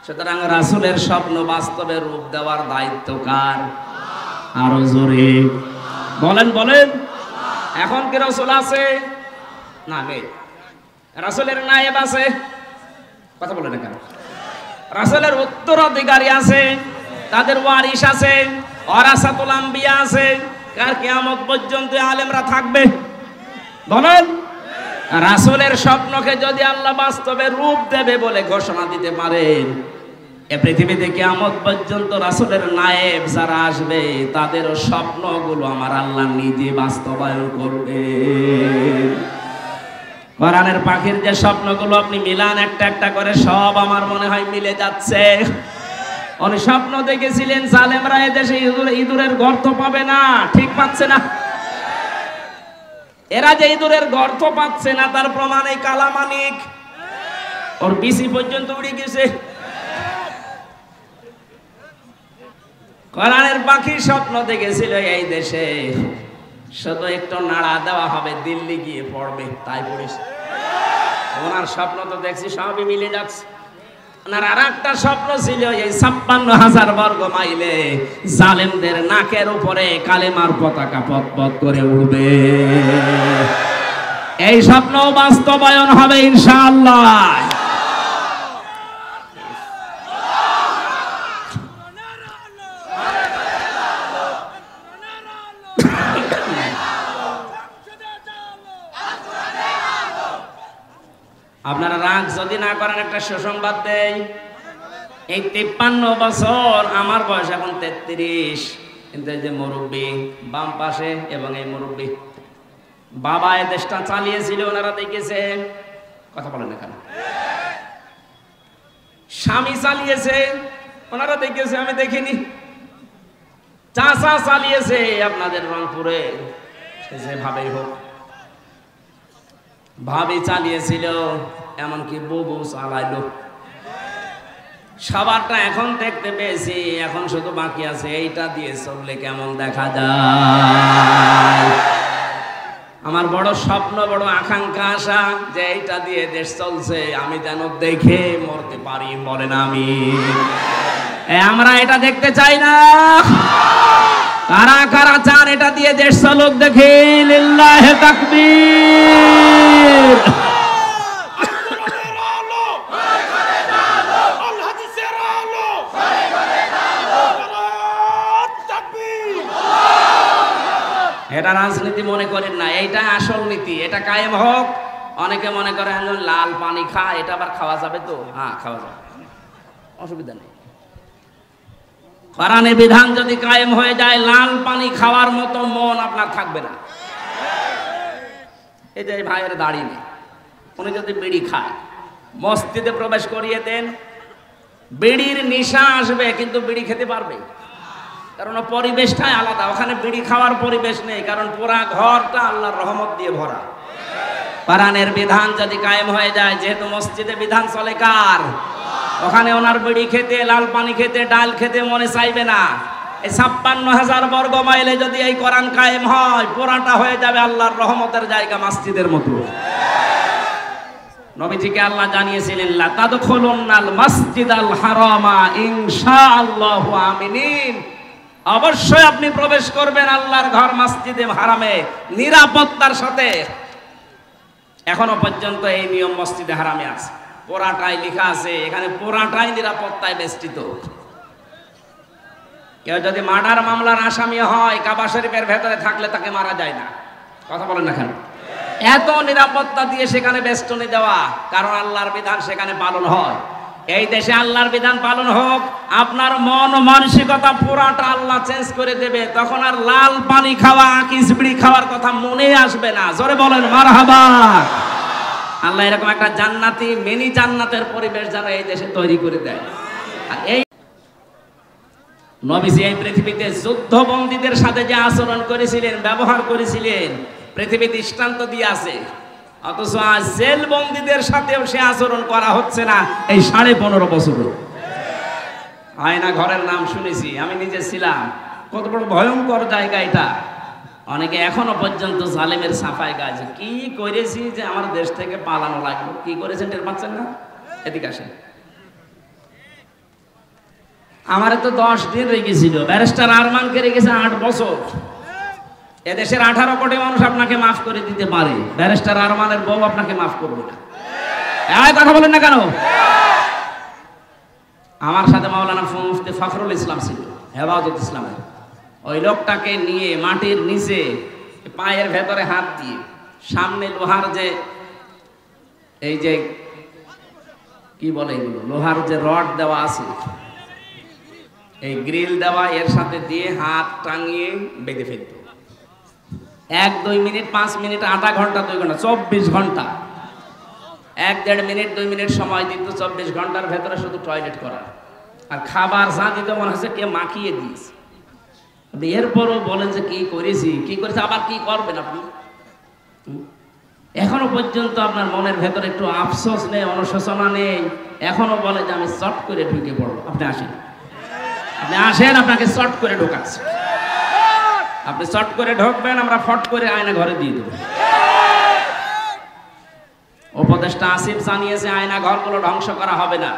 সুতরাং রাসূলের স্বপ্ন বাস্তবে রূপ দেওয়ার দায়িত্ব কার? আরো জোরে বলেন বলেন। এখন কি রাসূল আছে? না, নেই। রাসূলের নায়েব আছে? কথা বলেন না কেন? রাসূলের উত্তরাধিকারী আছে, তাদের ওয়ারিস আছে, ওয়ারাসাতুল আম্বিয়া আছে। কার কিয়ামত পর্যন্ত আলেমরা থাকবে? বলেন। রাসূলের স্বপ্নকে যদি আল্লাহ বাস্তবে রূপ দেবে বলে ঘোষণা দিতে পারেন, এ পৃথিবীতে কিয়ামত পর্যন্ত রাসূলের নায়েব যারা আসবে তাদেরও স্বপ্নগুলো আমার আল্লাহ নিজে বাস্তবায়ন করবে। কোরআনের পাখির যে স্বপ্নগুলো আপনি মিলান একটা একটা করে, সব আমার মনে হয় মিলে যাচ্ছে। উনি স্বপ্ন দেখেছিলেন জালেমরা এদেশে ইঁদুরের গর্ত পাবে না, ঠিক পাচ্ছে না। এরা যে ইঁদুরের গর্ত পাচ্ছে না তার প্রমাণ এই কালামানিক, ওর বিসি পর্যন্ত উড়ে গেছে। কোরআনের পাখি স্বপ্ন দেখেছিল এই দেশে শুধু একটু নাড়া দেওয়া হবে, দিল্লি গিয়ে পড়বে, তাই পড়িস। ওনার স্বপ্ন তো দেখছি সবই মিলে যাচ্ছে। ওনার আর একটা স্বপ্ন ছিল এই ৫৬,০০০ বর্গ মাইলে জালেমদের নাকের উপরে কালেমার পতাকা পথ করে উঠবে। এই স্বপ্ন বাস্তবায়ন হবে ইনশাআল্লাহ। আপনারা রাগ যদি না করেন একটা সুসংবাদ দেই, এই ৫৩ বছর, আমার বয়স এখন ৩৩, কিন্তু এই যে মুরব্বী বাম পাশে এবং এই মুরব্বী বাবা এই দেশটা চালিয়েছিল, ওনারা দেখেছে। কথা বলেন এখানে। স্বামী চালিয়েছে, ওনারা দেখেছে, আমি দেখিনি। চাচা চালিয়েছে আপনাদের রংপুরে, যেভাবেই হোক ভাবি চালিয়েছিল, এমনকি বউ চালাইলো। সবারটা এখন দেখতে পেয়েছি, এখন শুধু বাকি আছে এইটা দিয়ে চললে কেমন দেখা যায়। আমার বড় স্বপ্ন, বড় আকাঙ্ক্ষা, আশা যে এইটা দিয়ে দেশ চলছে আমি যেন দেখে মরতে পারি। বলেন আমি। আমরা এটা দেখতে চাই না। কারা কারা চান এটা দিয়ে দেশ চলুক দেখি? লিল্লাহে তাকবীর। এটা রাজনীতি মনে করেন না, এইটা আসল নীতি, এটা কায়েম হোক। অনেকে মনে করেন লাল পানি খায়, এটা আবার খাওয়া যাবে তো? হ্যাঁ, খাওয়া যাবে, অসুবিধা নেই। কোরআনের বিধান যদি কায়েম হয়ে যায়, লাল পানি খাওয়ার মতো মন আপনার থাকবে না। এই যে ভাইয়ের দাড়ি নেই, উনি যদি বিড়ি খায়, মসজিদে প্রবেশ করিয়ে দেন, বিড়ির নেশা আসবে কিন্তু বিড়ি খেতে পারবে, কারণ পরিবেশটাই আলাদা। ওখানে বিড়ি খাওয়ার পরিবেশ নেই, কারণ পুরা ঘরটা আল্লাহর রহমত দিয়ে ভরা। কোরআনের বিধান যদি কায়েম হয়ে যায়, যেহেতু মসজিদে বিধান চলে কার, ওখানে ওনার বিড়ি খেতে, লাল পানি খেতে, ডাল খেতে মনে চাইবে না। এই ৫৬,০০০ বর্গ মাইলে যদি এই কোরআন কায়েম হয়, পুরাটা হয়ে যাবে আল্লাহর রহমতের জায়গা, মসজিদের মতো। নবীজিকে আল্লাহ জানিয়েছিলেন লা তাদখুলুন্নাল মাসজিদাল হারামা ইনশাআল্লাহু আমিনিন, অবশ্যই আপনি প্রবেশ করবেন আল্লাহর ঘর মসজিদে হারামে নিরাপত্তার সাথে। এখনো পর্যন্ত এই নিয়ম মসজিদে হারামে আছে, পুরাটাই লেখা আছে, এখানে পুরাটাই নিরাপত্তায় বেষ্টিত। কেউ যদি মার্ডার মামলার আসামি হয়, কাবা শরীফের ভেতরে থাকলে তাকে মারা যায় না। কথা বলেন না কেন? এত নিরাপত্তা দিয়ে সেখানে বেষ্টনী দেওয়া, কারণ আল্লাহর বিধান সেখানে পালন হয়। এই দেশে আল্লাহর বিধান পালন হোক, আপনার মন মানসিকতা পুরাটা আল্লাহ চেঞ্জ করে দেবে। তখন আর লাল পানি খাওয়া, আকিস বিড়ি খাওয়ার কথা মনে আসবে না। জোরে বলেন মারহাবা। আল্লাহ এরকম একটা জান্নাতি মিনি জান্নাতের পরিবেশ যেন এই দেশে তৈরি করে দেয়। আর এই নবীজি এই পৃথিবীতে যুদ্ধবন্দীদের সাথে যে আচরণ করেছিলেন, ব্যবহার করেছিলেন, পৃথিবী দৃষ্টান্ত দিয়ে আছে। অথচ আজ জেল বন্দীদের সাথেও সে আচরণ করা হচ্ছে না এই 15.5 বছর। আয়না ঘরের নাম শুনেছি, আমি নিজে ছিলাম। কত বড় ভয়ঙ্কর জায়গা এটা। অনেকে এখনো পর্যন্ত জালেমের সাফাই গাছ কি করেছি যে আমার দেশ থেকে পালানো লাগলো। কি করেছেন টের পাচ্ছেন না? এদিকে আসেন। আমার তো 10 দিন রেখেছিল, ব্যারিস্টার আরমানকে রেখেছে 8 বছর। এদেশের 18 কোটি মানুষ আপনাকে মাফ করে দিতে পারে, ব্যারিস্টার আরমানের বউ আপনাকে মাফ করবে না। এই কথা বলেন না কেন? আমার সাথে মাওলানা মুফতি ফখরুল ইসলাম ছিল, হেফাজত ইসলামের। ওই লোকটাকে নিয়ে মাটির নিচে পায়ের ভেতরে হাত দিয়ে সামনে লোহার যে এই যে কি বলে এগুলো, লোহার যে রড দেওয়া আছে, এই গ্রিল দেওয়া, এর সাথে দিয়ে হাত টাঙিয়ে বেঁধে ফেলত। 1-2 মিনিট, 5 মিনিট, আধা ঘন্টা, 2 ঘন্টা, 24 ঘন্টা। 1-1.5 মিনিট, 2 মিনিট সময় দিত 24 ঘন্টার ভেতরে শুধু টয়লেট করার। আর খাবার যা দিত মনে হচ্ছে কে মাখিয়ে দিয়েছে। এরপরও বলেন যে কি করেছি, কি করেছে, আবার কি করবেন আপনি? এখনো পর্যন্ত আপনার মনের ভেতরে একটু আফসোস নেই, অনুশোচনা নেই? এখনো বলে যে আমি চট করে ঢুকে পড়বো। আপনি আসেন, আপনি আসেন, আপনাকে চট করে ঢোকাচ্ছে। আপনি চট করে ঢুকবেন, আমরা ফট করে আয়না ঘরে দিয়ে দেব। উপদেষ্টা আসিফ জানিয়েছে আয়না ঘরগুলো ধ্বংস করা হবে না।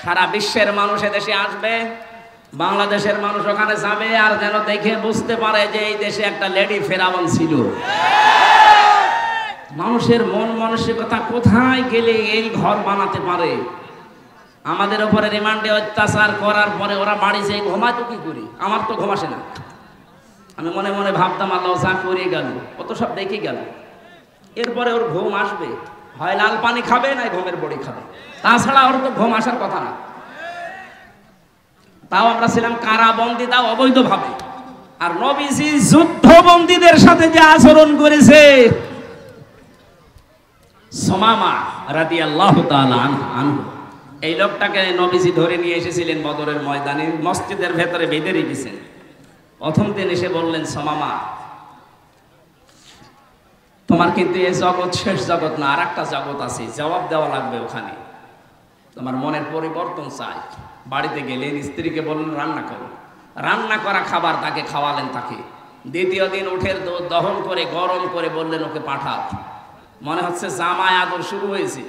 সারা বিশ্বের মানুষ এদেশে আসবে, বাংলাদেশের মানুষ ওখানে যাবে, আর যেন দেখে বুঝতে পারে যে এই দেশে একটা লেডি ফেরাউন ছিল। মানুষের মন মানসিকতা কোথায় গেলে এই ঘর বানাতে পারে? আমাদের উপরে রিমান্ডে অত্যাচার করার পরে ওরা বাড়ি যেয়ে ঘুমাতো কি করি? আমার তো ঘুম আসে না। আমি মনে মনে ভাবতাম আল্লাহ যা করে গেল, কত সব দেখে গেল। এরপরে ওর ঘুম আসবে, হয় লাল পানি খাবে, না ঘুমের বড়ি খাবে, তাছাড়া ওর তো ঘুম আসার কথা না। তাও আমরা ছিলাম কারাবন্দী, তাও অবৈধভাবে। আর নবীজি যুদ্ধবন্দীদের সাথে যে আচরণ করেছে, সুমামা রাদিয়াল্লাহু তাআলা আনহু, এই লোকটাকে নবীজি ধরে নিয়ে এসেছিলেন বদরের ময়দানে, মসজিদের ভেতরে বেঁধে রেখেছেন। প্রথম দিন এসে বললেন, সুমামা, তোমার কিন্তু এই জগৎ শেষ জগৎ না, আর একটা জগৎ আছে, জবাব দেওয়া লাগবে ওখানে। তোমার মনের পরিবর্তন চাই। বাড়িতে গেলেন, স্ত্রীকে বললেন রান্না করো। রান্না করা খাবার তাকে খাওয়ালেন। তাকে দ্বিতীয় দিন উঠের দুধ দহন করে গরম করে বললেন ওকে পাঠাও। মনে হচ্ছে জামায় আদর শুরু হয়েছে।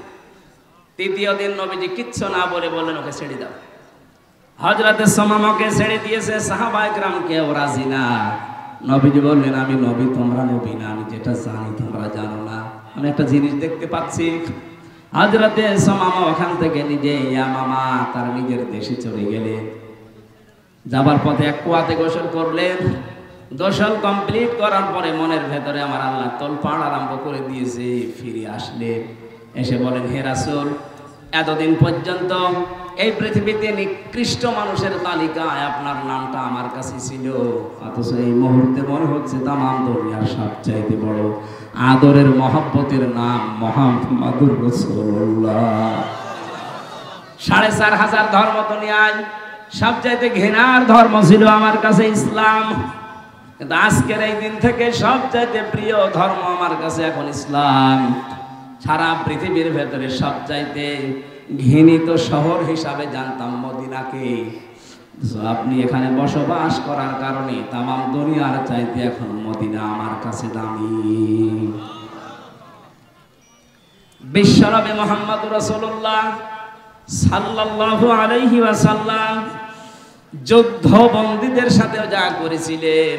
তৃতীয় দিন নবীজি কিচ্ছু না বলে বললেন ওকে ছেড়ে দাও। হযরতে সুমামাকে ছেড়ে দিয়েছে, সাহাবায়ে কেরাম কেউ রাজি না। নবীজি বললেন, আমি নবী, তোমরা নবী না, আমি যেটা জানি তোমরা জানো না। আমি একটা জিনিস দেখতে পাচ্ছি। হযরতে সুমামা ওখান থেকে নিজে ইয়ামামা তার নিজের দেশে চলে গেলেন। যাবার পথে এক কুয়াতে গোসল করলেন। গোসল কমপ্লিট করার পরে মনের ভেতরে আমার আল্লাহ তোলপাড় আরম্ভ করে দিয়েছে। ফিরে আসলেন, এসে বলেন, হে রাসূল, এতদিন পর্যন্ত এই পৃথিবীতে নিকৃষ্ট মানুষের তালিকায় আপনার নামটা আমার কাছে ছিল, অথচ এই মুহূর্তে মনে হচ্ছে তামাম দুনিয়ার সবচাইতে বড় আদরের মহব্বতের নাম মুহাম্মাদুর রাসূলুল্লাহ। 4500 ধর্ম দুনিয়ায় সবচাইতে ঘৃণার ধর্ম ছিল আমার কাছে ইসলাম, কিন্তু আজকের এই দিন থেকে সবচাইতে প্রিয় ধর্ম আমার কাছে এখন ইসলাম। সারা পৃথিবীর ভেতরে সবচাইতে ঘৃণিত শহর হিসাবে জানতাম মদিনাকে। আপনি এখানে বসবাস করার কারণে তামাম দুনিয়ার চাইতে এখন মদিনা আমার কাছে দামি। বিশ্বনবী মুহাম্মদুর রাসূলুল্লাহ সাল্লাল্লাহু আলাইহি ওয়াসাল্লাম যুদ্ধবন্দীদের সাথেও যা করেছিলেন,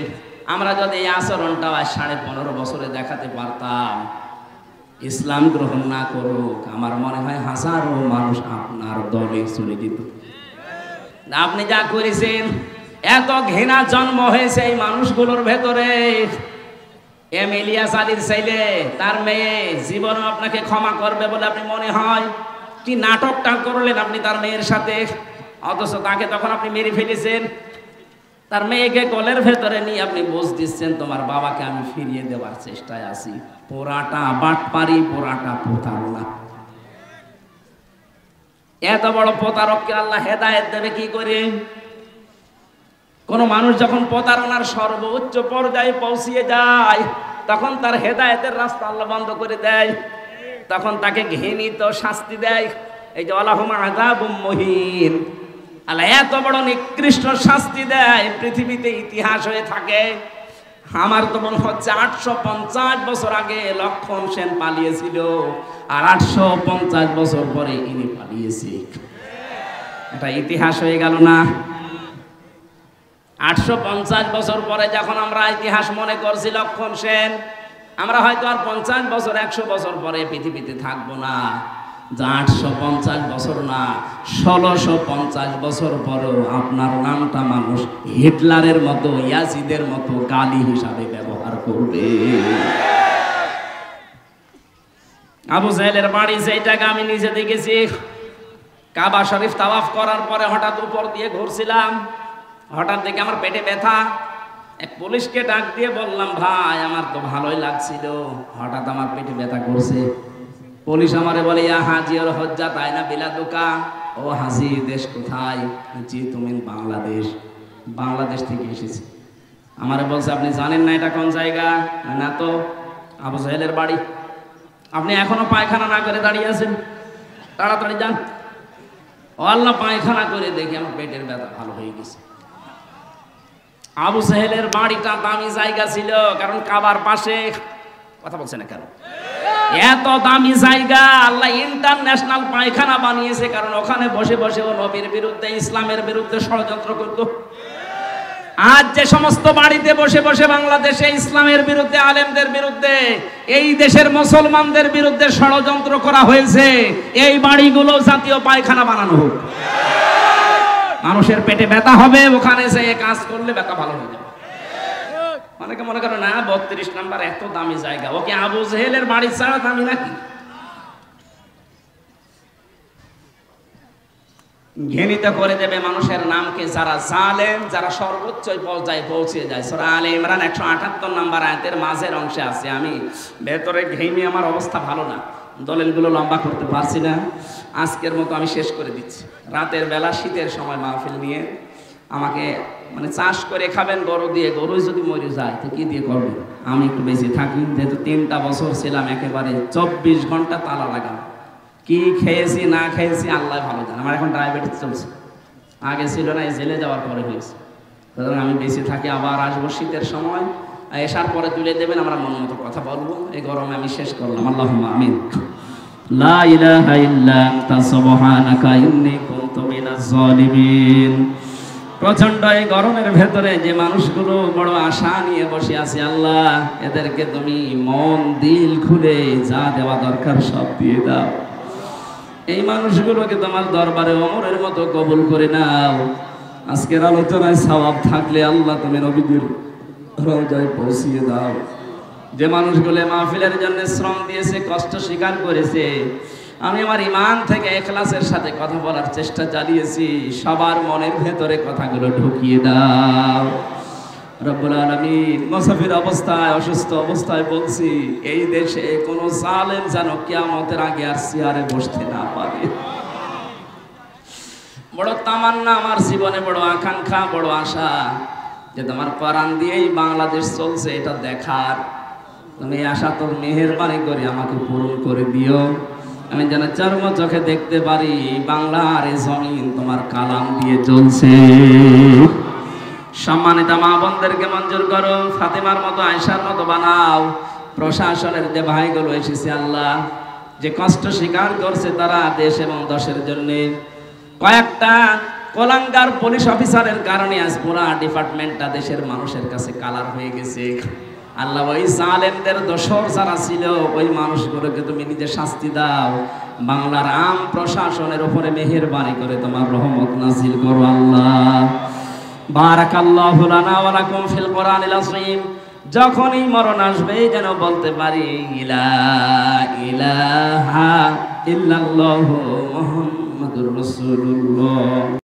আমরা যদি এই আচরণটা 15.5 বছরে দেখাতে পারতাম, ইসলাম গ্রহণ না করুক, আমার মনে হয় হাজারো মানুষ আপনার দলে চলে যেত। আপনি যা করেছেন, এত ঘৃণা জন্ম হয়েছে এই মানুষগুলোর ভেতরে। এম ইলিয়াস আলীর ছেলে, তার মেয়ে জীবনও আপনাকে ক্ষমা করবে বলে আপনি মনে হয়? কি নাটকটা করলেন আপনি তার মেয়ের সাথে, অথচ তাকে তখন আপনি মেরে ফেলেছেন। তার মেয়েকে কোলের ভেতরে নিয়ে আপনি বুঝ দিচ্ছেন তোমার বাবাকে আমি ফিরিয়ে দেওয়ার চেষ্টায় আছি। পোড়াটা বাটপারি, পোড়াটা প্রতারণা। এত বড় প্রতারককে আল্লাহ হেদায়েত দেবে কি করে? কোন মানুষ যখন প্রতারণার সর্বোচ্চ পর্যায়ে পৌঁছিয়ে যায়, তখন তার হেদায়েতের রাস্তা আল্লাহ বন্ধ করে দেয়, তখন তাকে ঘৃণিত শাস্তি দেয়। এই যে আলাহুম আযাবুম মুহিন, আল্লাহ এত বড় নিকৃষ্ট শাস্তি দেয়, পৃথিবীতে ইতিহাস হয়ে থাকে। আমার তো মনে হচ্ছে 850 বছর আগে লক্ষণ সেন পালিয়েছিল, আর 850 বছর পরে ইনি পালিয়েছে। এটা ইতিহাস হয়ে গেল না? 850 বছর পরে যখন আমরা ইতিহাস মনে করছি লক্ষণ সেন, আমরা হয়তো আর 50 বছর 100 বছর পরে পৃথিবীতে থাকবো না। যা 850 বছর না, 1650 বছর পরেও আপনার নামটা মানুষ হিটলারের মতো, ইয়াজিদের মতো গালি হিসাবে ব্যবহার করবে। আবু জাহেলের বাড়ি যেটাকে আমি নিজে দেখেছি, কাবা শরীফ তাওয়াফ করার পরে হঠাৎ উপর দিয়ে ঘুরছিলাম, হঠাৎ দেখে আমার পেটে ব্যথা। এক পুলিশকে ডাক দিয়ে বললাম, ভাই আমার তো ভালোই লাগছিল, হঠাৎ আমার পেটে ব্যথা করছে। পুলিশ আমারে বলে, ইয়া হাজি আর হজ্জা তাই না বিলাদুকা। ও হাজি, দেশ কোথায়? জি, তুমি বাংলাদেশ। বাংলাদেশ থেকে এসেছি। আমারে বলছে, আপনি জানেন না এটা কোন জায়গা? না তো। আবু জাহেলের বাড়ি। আপনি এখনো পায়খানা না করে দাঁড়িয়ে আছেন, তাড়াতাড়ি যান। ও আল্লাহ, পায়খানা করে দেখি আমার পেটের ব্যথা ভালো হয়ে গেছে। আবু জাহেলের বাড়িটা দামি জায়গা ছিল, কারণ কাবার পাশে। কথা বলছে না কেন? এত দামি জায়গা, আল্লাহ ইন্টারন্যাশনাল পায়খানা বানিয়েছে, কারণ ওখানে বসে বসে ও নবীর বিরুদ্ধে, ইসলামের বিরুদ্ধে ষড়যন্ত্র করত। আজ যে সমস্ত বাড়িতে বসে বসে বাংলাদেশে ইসলামের বিরুদ্ধে, আলেমদের বিরুদ্ধে, এই দেশের মুসলমানদের বিরুদ্ধে ষড়যন্ত্র করা হয়েছে, এই বাড়িগুলো জাতীয় পায়খানা বানানো হোক। মানুষের পেটে ব্যথা হবে, ওখানে যে কাজ করলে ব্যথা ভালো হয়ে যাবে। অনেকে মনে করে না 32 নাম্বার এত দামি জায়গা, ওকে আবু জাহেলের বাড়ি ছাড়া দামি নাকি? ঘৃণিত করে দেবে মানুষের নামকে যারা জালেম, যারা সর্বোচ্চ পর্যায়ে পৌঁছে যায়। সূরা আলে ইমরান 178 নাম্বার আয়াতের মাঝের অংশে আছে। আমি ভেতরে ঘেমে আমার অবস্থা ভালো না, দলিলগুলো লম্বা করতে পারছি না। আজকের মতো আমি শেষ করে দিচ্ছি। রাতের বেলা শীতের সময় মাহফিল নিয়ে আমাকে মানে চাষ করে খাবেন গরু দিয়ে, গরুই যদি মরে যায় তো কি দিয়ে করবেন? আমি একটু বেশি থাকি, যেহেতু 3টা বছর ছিলাম একেবারে 24 ঘন্টা তালা লাগানো। কি খেয়েছি না খেয়েছি আল্লাহ ভালো জানে। আমার এখন ডায়াবেটিস চলছে, আগে ছিল না, এই জেলে যাওয়ার পরে হয়েছে। সুতরাং আমি বেশি থাকি, আবার আসবো শীতের সময়, এসার পরে তুলে দেবেন, আমরা মন মতো কথা বলবো। এই গরমে আমি শেষ করলাম। আল্লাহুম্মা আমিন। লা ইলাহা ইল্লা আনতা সুবহানাকা ইন্নী কুনতু মিনাজ জালিমিন। প্রচন্ড এই গরমের ভেতরে যে মানুষগুলো বড় আশা নিয়ে বসে আছে, আল্লাহ এদেরকে তুমি মন দিল খুলে যা দেওয়া দরকার সব দিয়ে দাও। এই মানুষগুলোকে তোমার দরবারে ওমরের মতো কবুল করে নাও। আজকের আলোচনায় সওয়াব থাকলে আল্লাহ তুমি নবীদের রওজায় পৌঁছিয়ে দাও। যে মানুষগুলো মাহফিলের জন্য শ্রম দিয়েছে, কষ্ট স্বীকার করেছে, আমি আমার ঈমান থেকে ইখলাসের সাথে কথা বলার চেষ্টা চালিয়েছি, সবার মনের ভেতরে কথাগুলো ঢুকিয়ে দাও রব্বুল আলামিন। মুসাফির অবস্থায়, অসুস্থ অবস্থায় বলছি, এই দেশে কোনো জালেম যেন কিয়ামতের আগে আর চেয়ারে বসতে না পারে। বড় তামান্না আমার জীবনে, বড় আকাঙ্ক্ষা, বড় আশা যে তোমার কোরআন দিয়েই বাংলাদেশ চলছে, এটা দেখার। তুমি আশা তোর মেহেরবানি করে আমাকে পূরণ করে দিও। আমি যেন চর্ম চোখে দেখতে পারি বাংলার এই জমিন তোমার কালাম দিয়ে চলছে। সম্মানিত মা বোনদেরকে মঞ্জুর করো, ফাতেমার মতো, আয়েশার মতো বানাও। প্রশাসনের যে ভাইগুলো এসেছে আল্লাহ, যে কষ্ট স্বীকার করছে তারা দেশ এবং দশের জন্য। কয়েকটা কোলাঙ্গার পুলিশ অফিসারের কারণে আজ পুরা ডিপার্টমেন্টটা দেশের মানুষের কাছে কালার হয়ে গেছে। আল্লাহ ওই জালেমদের দোসর যারা ছিল ওই মানুষগুলোকে তুমি নিজে শাস্তি দাও, বাংলার আম প্রশাসনের উপরে মেহেরবানি করে তোমার রহমত নাজিল করো আল্লাহ। বারাকাল্লাহু লানা ওয়া লাকুম ফিল কোরআনিল আযীম। যখনই মরণ আসবে যেন বলতে পারি লা ইলাহা ইল্লাল্লাহু মুহাম্মাদুর রাসূলুল্লাহ।